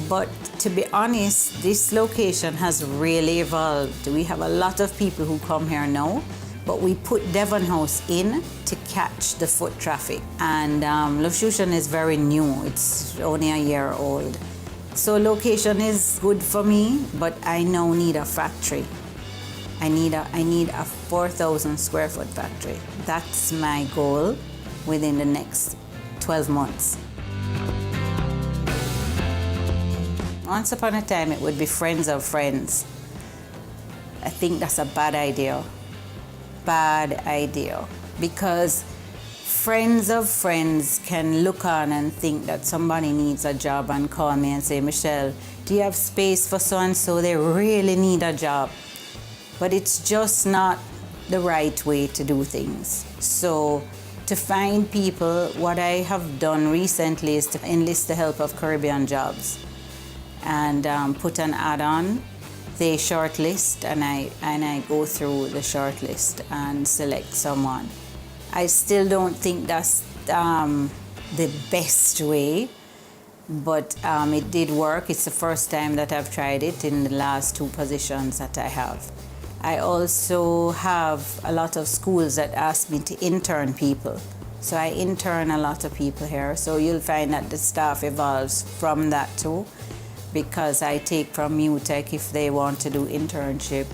But to be honest, this location has really evolved. We have a lot of people who come here now, but we put Devon House in to catch the foot traffic. And Lofusion is very new. It's only a year old. So location is good for me, but I now need a factory. I need a 4,000 square foot factory. That's my goal within the next 12 months. Once upon a time, it would be friends of friends. I think that's a bad idea. Bad idea. Because friends of friends can look on and think that somebody needs a job and call me and say, Michelle, do you have space for so-and-so? They really need a job. But it's just not the right way to do things. So to find people, what I have done recently is to enlist the help of Caribbean Jobs and put an ad on. They shortlist and I go through the shortlist and select someone. I still don't think that's the best way, but it did work. It's the first time that I've tried it in the last 2 positions that I have. I also have a lot of schools that ask me to intern people. So I intern a lot of people here. So you'll find that the staff evolves from that too, because I take from UTech if they want to do internship.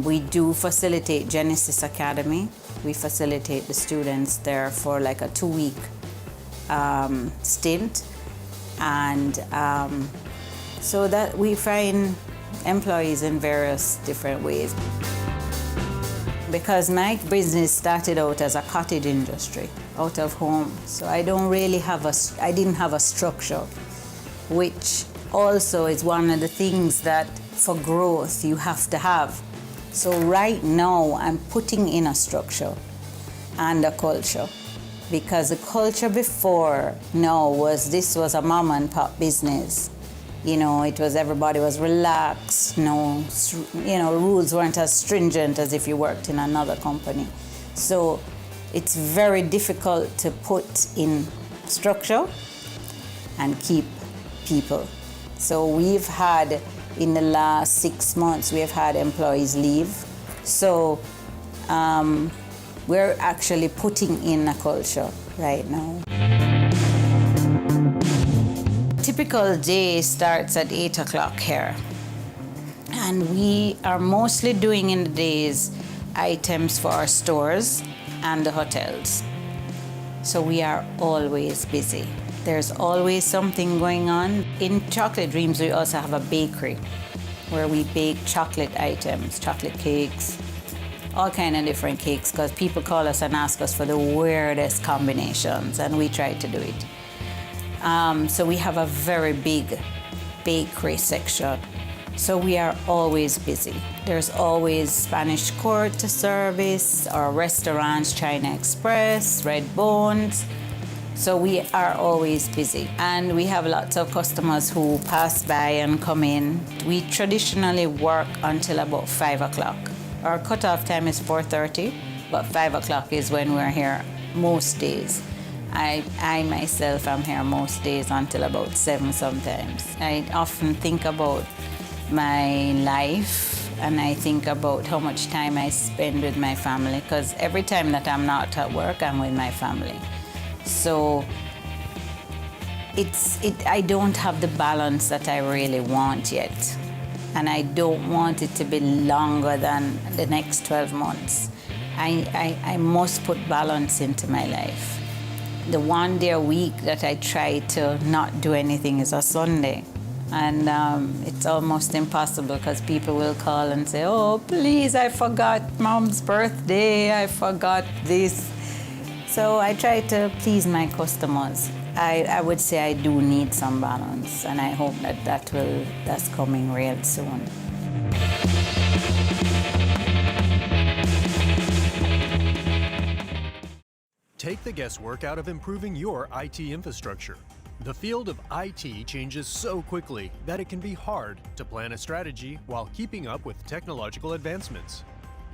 We do facilitate Genesis Academy. We facilitate the students there for like a 2-week stint. And so that we find employees in various different ways. Because my business started out as a cottage industry, out of home. So I didn't have a structure, which also is one of the things that for growth you have to have. So right now I'm putting in a structure and a culture, because the culture before now this was a mom and pop business. You know, everybody was relaxed. Rules weren't as stringent as if you worked in another company. So it's very difficult to put in structure and keep people. So we've had, in the last 6 months, we have had employees leave. So we're actually putting in a culture right now. Typical day starts at 8 o'clock here. And we are mostly doing in the days items for our stores and the hotels. So we are always busy. There's always something going on. In Chocolate Dreams, we also have a bakery where we bake chocolate items, chocolate cakes, all kind of different cakes, because people call us and ask us for the weirdest combinations, and we try to do it. So we have a very big bakery section. So we are always busy. There's always Spanish Court to service, our restaurants, China Express, Red Bones. So we are always busy. And we have lots of customers who pass by and come in. We traditionally work until about 5 o'clock. Our cutoff time is 4:30, but 5 o'clock is when we're here most days. I myself am here most days until about 7 sometimes. I often think about my life, and I think about how much time I spend with my family, because every time that I'm not at work, I'm with my family. So I don't have the balance that I really want yet. And I don't want it to be longer than the next 12 months. I must put balance into my life. The 1 day a week that I try to not do anything is a Sunday. And it's almost impossible, because people will call and say, oh, please, I forgot Mom's birthday, I forgot this. So I try to please my customers. I would say I do need some balance, and I hope that's coming real soon.
Take the guesswork out of improving your IT infrastructure. The field of IT changes so quickly that it can be hard to plan a strategy while keeping up with technological advancements.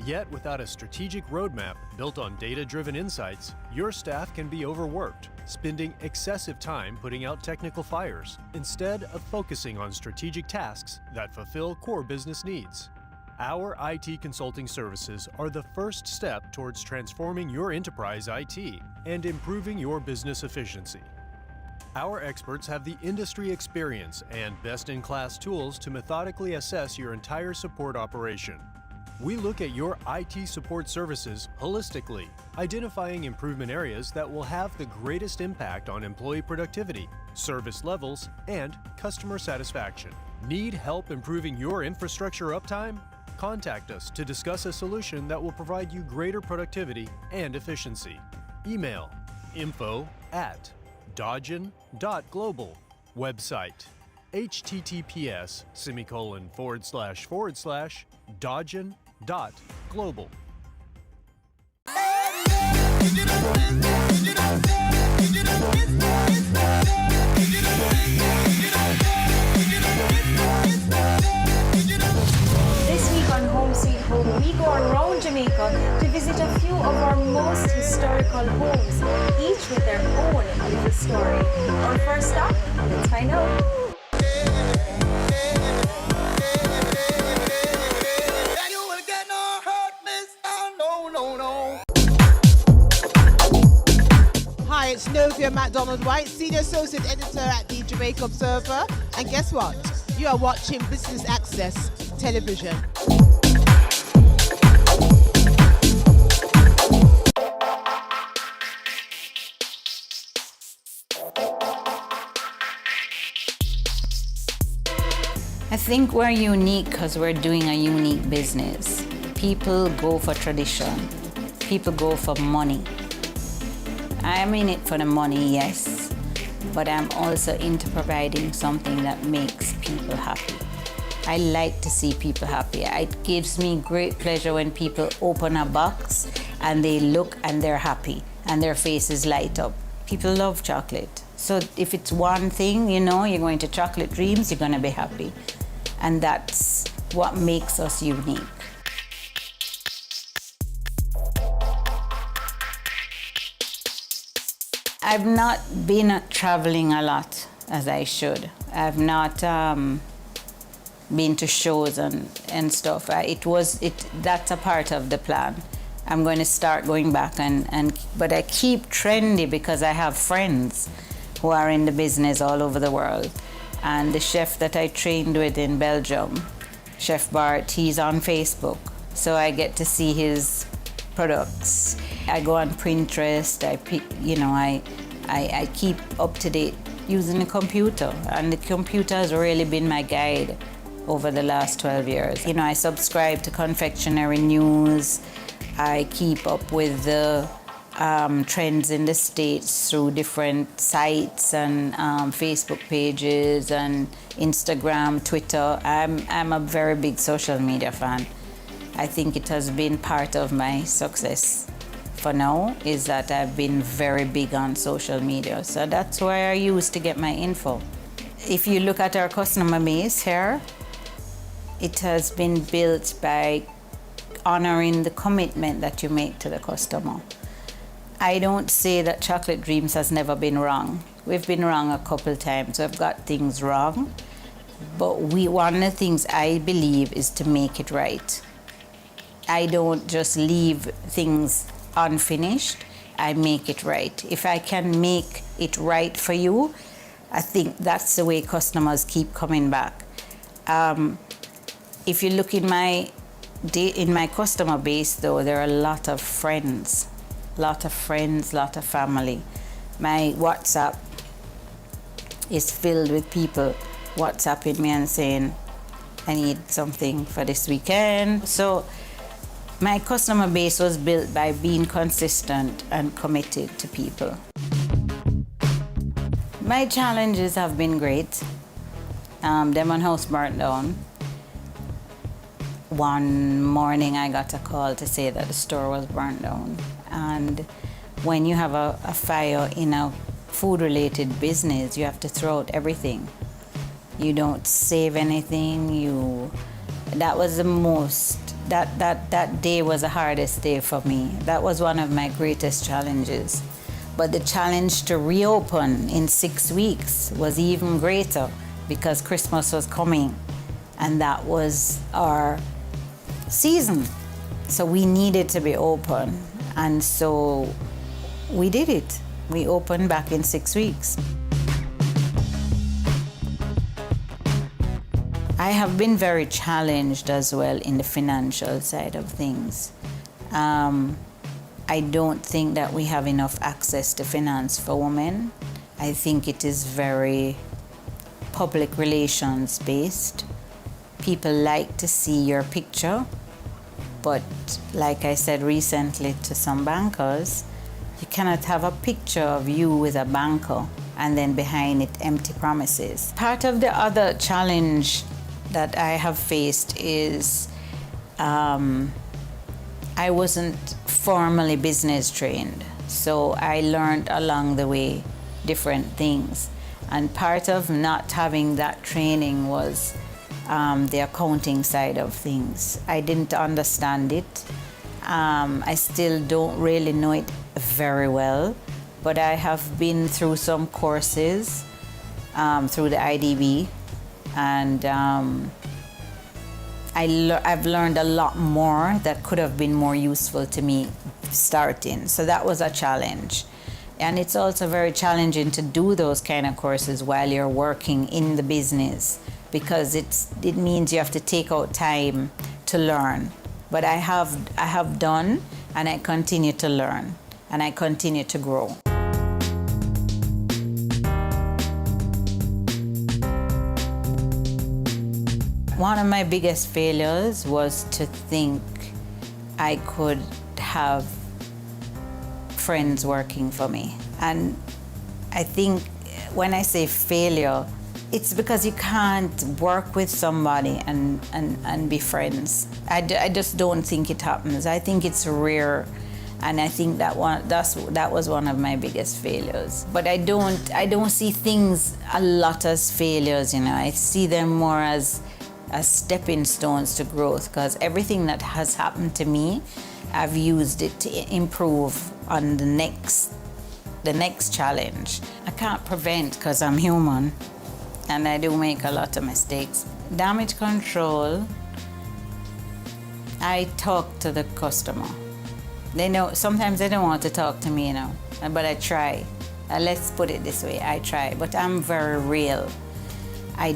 Yet, without a strategic roadmap built on data-driven insights, your staff can be overworked, spending excessive time putting out technical fires, instead of focusing on strategic tasks that fulfill core business needs. Our IT consulting services are the first step towards transforming your enterprise IT and improving your business efficiency. Our experts have the industry experience and best-in-class tools to methodically assess your entire support operation. We look at your IT support services holistically, identifying improvement areas that will have the greatest impact on employee productivity, service levels, and customer satisfaction. Need help improving your infrastructure uptime? Contact us to discuss a solution that will provide you greater productivity and efficiency. Email info@dodgen.global. Website https://dodgen.global.
This week on Home Sweet Home, we go around Jamaica to visit a few of our most historical homes, each with their own little story. Our first stop, let's find out.
Hi, it's Novia MacDonald White, Senior Associate Editor at the Jamaica Observer. And guess what? You are watching Business Access Television.
I think we're unique because we're doing a unique business. People go for tradition. People go for money. I'm in it for the money, yes, but I'm also into providing something that makes people happy. I like to see people happy. It gives me great pleasure when people open a box and they look and they're happy and their faces light up. People love chocolate. So if it's one thing, you know, you're going to Chocolate Dreams, you're going to be happy. And that's what makes us unique. I've not been traveling a lot as I should. I've not been to shows and stuff. That's a part of the plan. I'm going to start going back but I keep trendy because I have friends who are in the business all over the world. And the chef that I trained with in Belgium, Chef Bart, he's on Facebook. So I get to see his products. I go on Pinterest, I keep up to date using the computer, and the computer has really been my guide over the last 12 years. You know, I subscribe to confectionery news, I keep up with the trends in the States through different sites and Facebook pages and Instagram, Twitter. I'm a very big social media fan. I think it has been part of my success for now, is that I've been very big on social media. So that's where I use to get my info. If you look at our customer base here, it has been built by honoring the commitment that you make to the customer. I don't say that Chocolate Dreams has never been wrong. We've been wrong a couple times. We've got things wrong, but one of the things I believe is to make it right. I don't just leave things unfinished, I make it right. If I can make it right for you, I think that's the way customers keep coming back. If you look in my customer base though, there are a lot of friends, lot of family. My WhatsApp is filled with people WhatsApping me and saying, I need something for this weekend. So my customer base was built by being consistent and committed to people. My challenges have been great. Demon House burnt down. One morning I got a call to say that the store was burnt down. And when you have a fire in a food-related business, you have to throw out everything. You don't save anything. That was the most, that day was the hardest day for me. That was one of my greatest challenges. But the challenge to reopen in 6 weeks was even greater because Christmas was coming and that was our season. So we needed to be open. And so we did it. We opened back in 6 weeks. I have been very challenged as well in the financial side of things. I don't think that we have enough access to finance for women. I think it is very public relations based. People like to see your picture, but like I said recently to some bankers, You cannot have a picture of you with a banker and then behind it empty promises. Part of the other challenge that I have faced is I wasn't formally business trained, so I learned along the way different things. And part of not having that training was the accounting side of things. I didn't understand it. I still don't really know it very well, but I have been through some courses through the IDB, and I've learned a lot more that could have been more useful to me starting. So that was a challenge. And it's also very challenging to do those kind of courses while you're working in the business, because it means you have to take out time to learn. But I have done, and I continue to learn, and I continue to grow. One of my biggest failures was to think I could have friends working for me. And I think when I say failure, it's because you can't work with somebody and be friends. I just don't think it happens. I think it's rare, and I think that was one of my biggest failures. But I don't see things a lot as failures, you know. I see them more as stepping stones to growth, because everything that has happened to me, I've used it to improve on the next challenge. I can't prevent, because I'm human and I do make a lot of mistakes. Damage control, I talk to the customer. They know, sometimes they don't want to talk to me, you know, but I try. Let's put it this way, I try, but I'm very real. I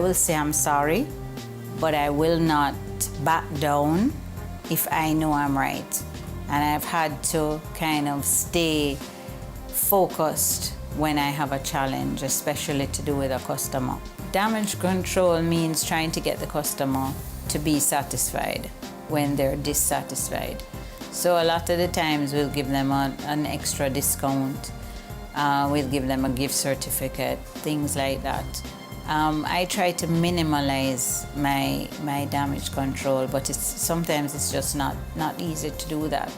will say I'm sorry, but I will not back down if I know I'm right. And I've had to kind of stay focused when I have a challenge, especially to do with a customer. Damage control means trying to get the customer to be satisfied when they're dissatisfied. So a lot of the times we'll give them an extra discount, we'll give them a gift certificate, things like that. I try to minimalize my damage control, but sometimes it's just not easy to do that.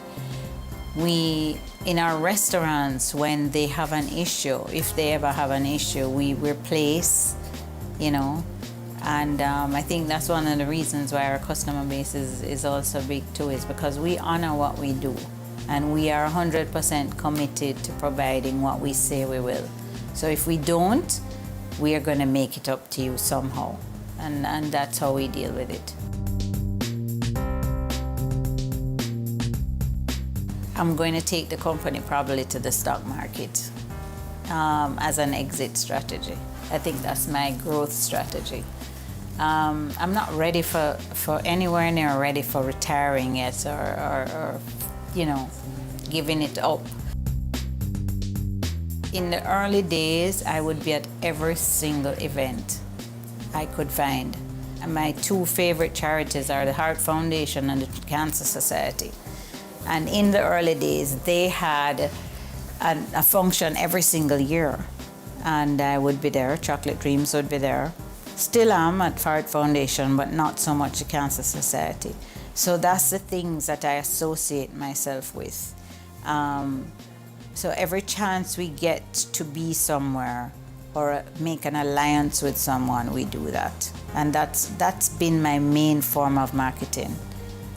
In our restaurants, when they have an issue, if they ever have an issue, we replace, you know, and I think that's one of the reasons why our customer base is also big too, is because we honor what we do, and we are 100% committed to providing what we say we will. So if we don't, we are going to make it up to you somehow, and that's how we deal with it. I'm going to take the company probably to the stock market as an exit strategy. I think that's my growth strategy. I'm not ready for anywhere near ready for retiring yet, or you know, giving it up. In the early days, I would be at every single event I could find. And my two favorite charities are the Heart Foundation and the Cancer Society. And in the early days, they had a function every single year. And I would be there, Chocolate Dreams would be there. Still am at Heart Foundation, but not so much the Cancer Society. So that's the things that I associate myself with. So every chance we get to be somewhere or make an alliance with someone, we do that. And that's been my main form of marketing,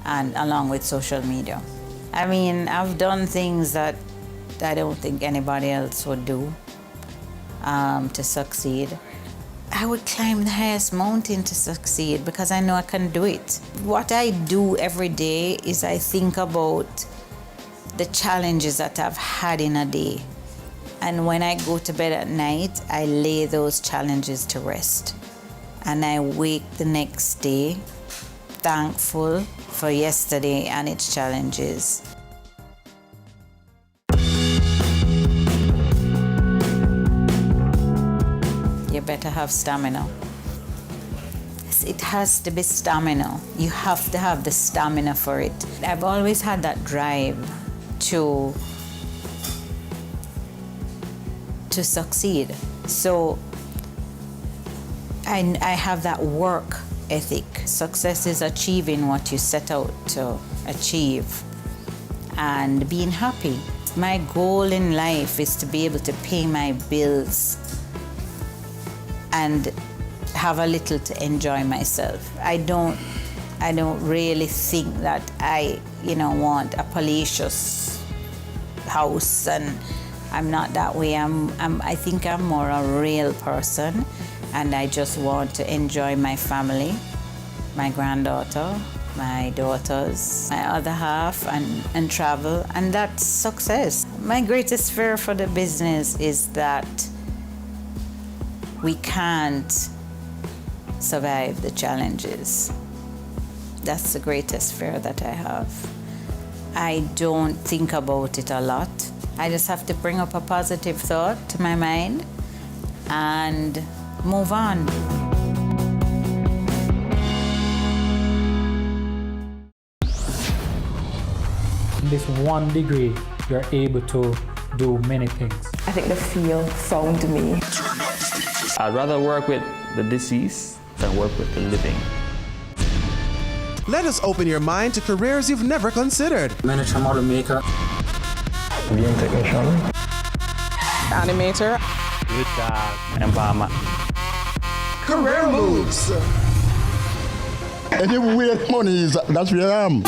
and along with social media. I mean, I've done things that I don't think anybody else would do to succeed. I would climb the highest mountain to succeed because I know I can do it. What I do every day is I think about the challenges that I've had in a day. And when I go to bed at night, I lay those challenges to rest. And I wake the next day thankful for yesterday and its challenges. You better have stamina. It has to be stamina. You have to have the stamina for it. I've always had that drive to to succeed. So I have that work ethic. Success is achieving what you set out to achieve and being happy. My goal in life is to be able to pay my bills and have a little to enjoy myself. I don't really think that I, want a palatial house, and I'm not that way. I think I'm more a real person, and I just want to enjoy my family, my granddaughter, my daughters, my other half, and travel, and that's success. My greatest fear for the business is that we can't survive the challenges. That's the greatest fear that I have. I don't think about it a lot. I just have to bring up a positive thought to my mind and move on.
In this 1 degree, you're able to do many things.
I think the field found me.
I'd rather work with the deceased than work with the living.
Let us open your mind to careers you've never considered.
Manager, model maker.
Game technician.
Animator.
Youth empowerment.
Career moves.
Anywhere money is, that's where I am.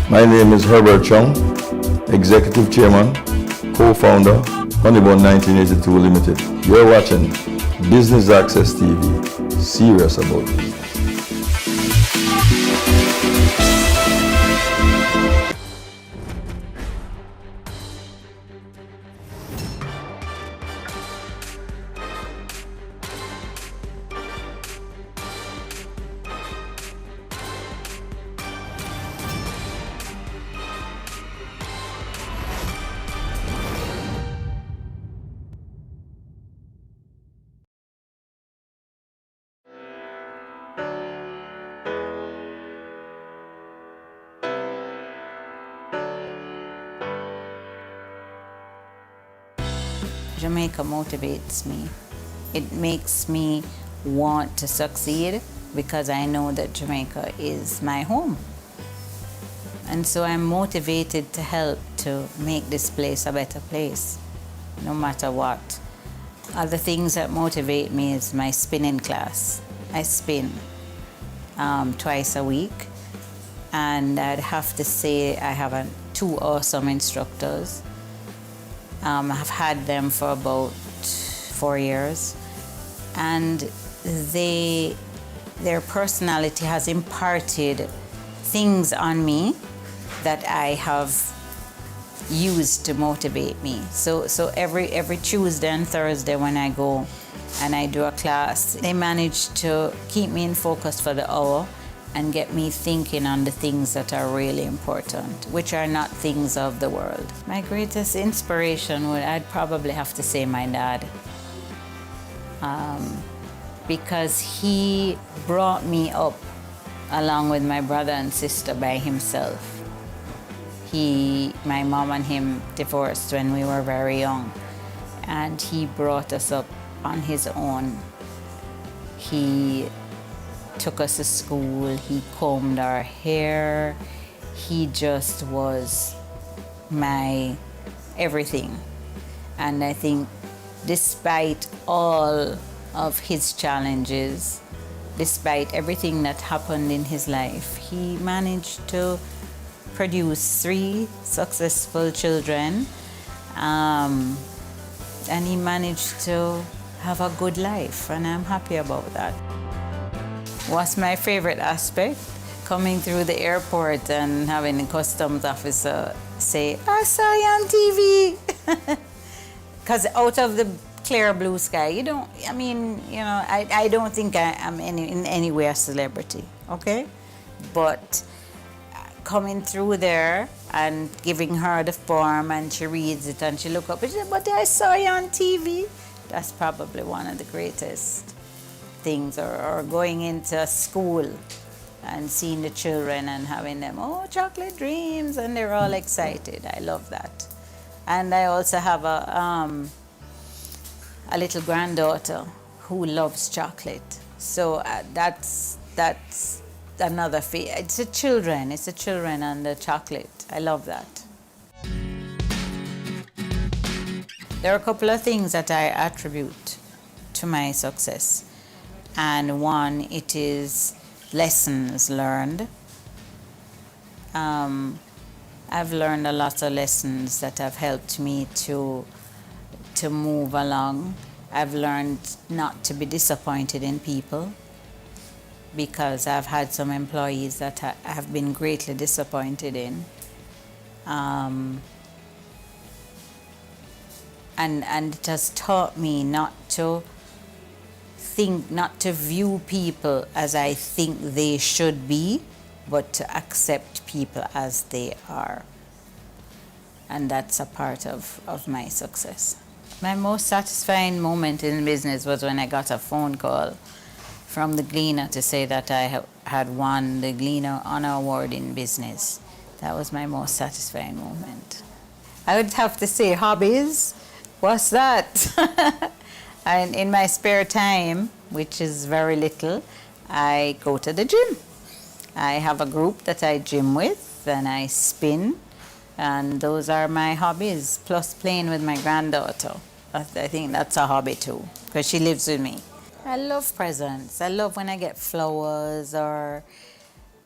My name is Herbert Chung, Executive Chairman, Co-Founder, Honeybone 1982 Limited. You're watching Business Access TV. Serious about business.
Jamaica motivates me. It makes me want to succeed because I know that Jamaica is my home. And so I'm motivated to help to make this place a better place, no matter what. Other things that motivate me is my spinning class. I spin twice a week, and I'd have to say I have two awesome instructors. I've had them for about 4 years, and their personality has imparted things on me that I have used to motivate me. So every Tuesday and Thursday when I go and I do a class, they manage to keep me in focus for the hour and get me thinking on the things that are really important, which are not things of the world. My greatest inspiration I'd probably have to say my dad. Because he brought me up along with my brother and sister by himself. My mom and him divorced when we were very young, and he brought us up on his own. He took us to school, he combed our hair, he just was my everything. And I think despite all of his challenges, despite everything that happened in his life, he managed to produce 3 successful children, and he managed to have a good life, and I'm happy about that. What's my favorite aspect? Coming through the airport and having a customs officer say, "I saw you on TV." Because out of the clear blue sky, I don't think I'm in any way a celebrity, okay? But coming through there and giving her the form, and she reads it and she look up and she said, "But I saw you on TV." That's probably one of the greatest things. Or going into school and seeing the children and having them, "Oh, chocolate dreams," and they're all excited. I love that. And I also have a little granddaughter who loves chocolate. So that's another it's the children and the chocolate. I love that. There are a couple of things that I attribute to my success. And one, it is lessons learned. I've learned a lot of lessons that have helped me to move along. I've learned not to be disappointed in people, because I've had some employees that I have been greatly disappointed in. And it has taught me not to view people as I think they should be, but to accept people as they are. And that's a part of my success. My most satisfying moment in business was when I got a phone call from the Gleaner to say that I had won the Gleaner Honor Award in business. That was my most satisfying moment. I would have to say hobbies. What's that? And in my spare time, which is very little, I go to the gym. I have a group that I gym with, and I spin, and those are my hobbies, plus playing with my granddaughter. I think that's a hobby too, because she lives with me. I love presents. I love when I get flowers or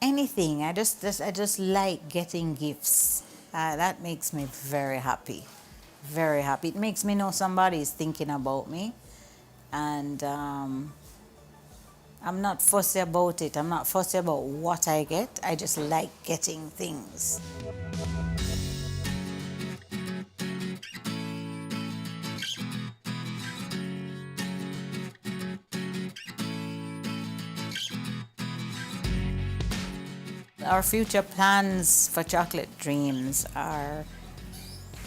anything. I just like getting gifts. That makes me very happy, very happy. It makes me know somebody is thinking about me, and I'm not fussy about it. I'm not fussy about what I get. I just like getting things. Our future plans for Chocolate Dreams are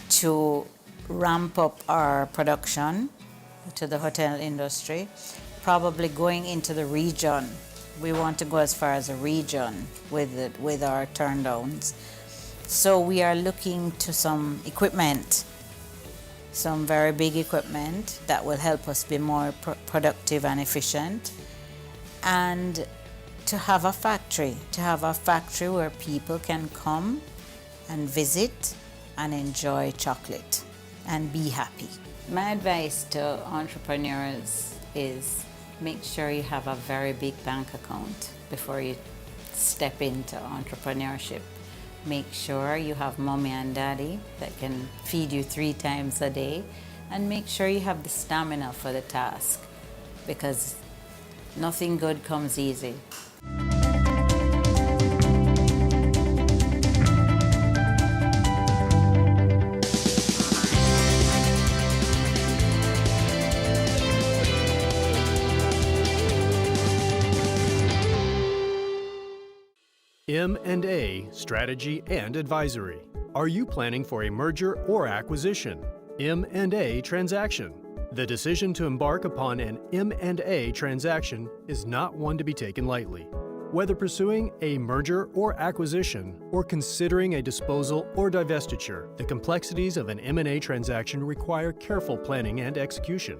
to ramp up our production to the hotel industry, probably going into the region. We want to go as far as a region with our turndowns. So we are looking to some equipment, some very big equipment that will help us be more productive and efficient, and to have a factory where people can come and visit and enjoy chocolate and be happy. My advice to entrepreneurs is make sure you have a very big bank account before you step into entrepreneurship. Make sure you have mommy and daddy that can feed you 3 times a day, and make sure you have the stamina for the task, because nothing good comes easy.
M&A Strategy and Advisory. Are you planning for a merger or acquisition? M&A transaction. The decision to embark upon an M&A transaction is not one to be taken lightly. Whether pursuing a merger or acquisition, or considering a disposal or divestiture, the complexities of an M&A transaction require careful planning and execution.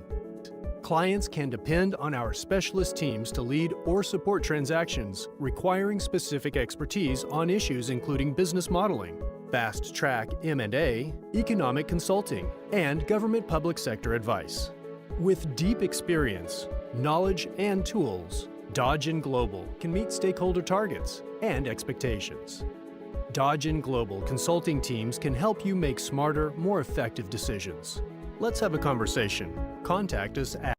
Clients can depend on our specialist teams to lead or support transactions requiring specific expertise on issues including business modeling, fast-track M&A, economic consulting, and government public sector advice. With deep experience, knowledge, and tools, Dodge & Global can meet stakeholder targets and expectations. Dodge & Global consulting teams can help you make smarter, more effective decisions. Let's have a conversation. Contact us at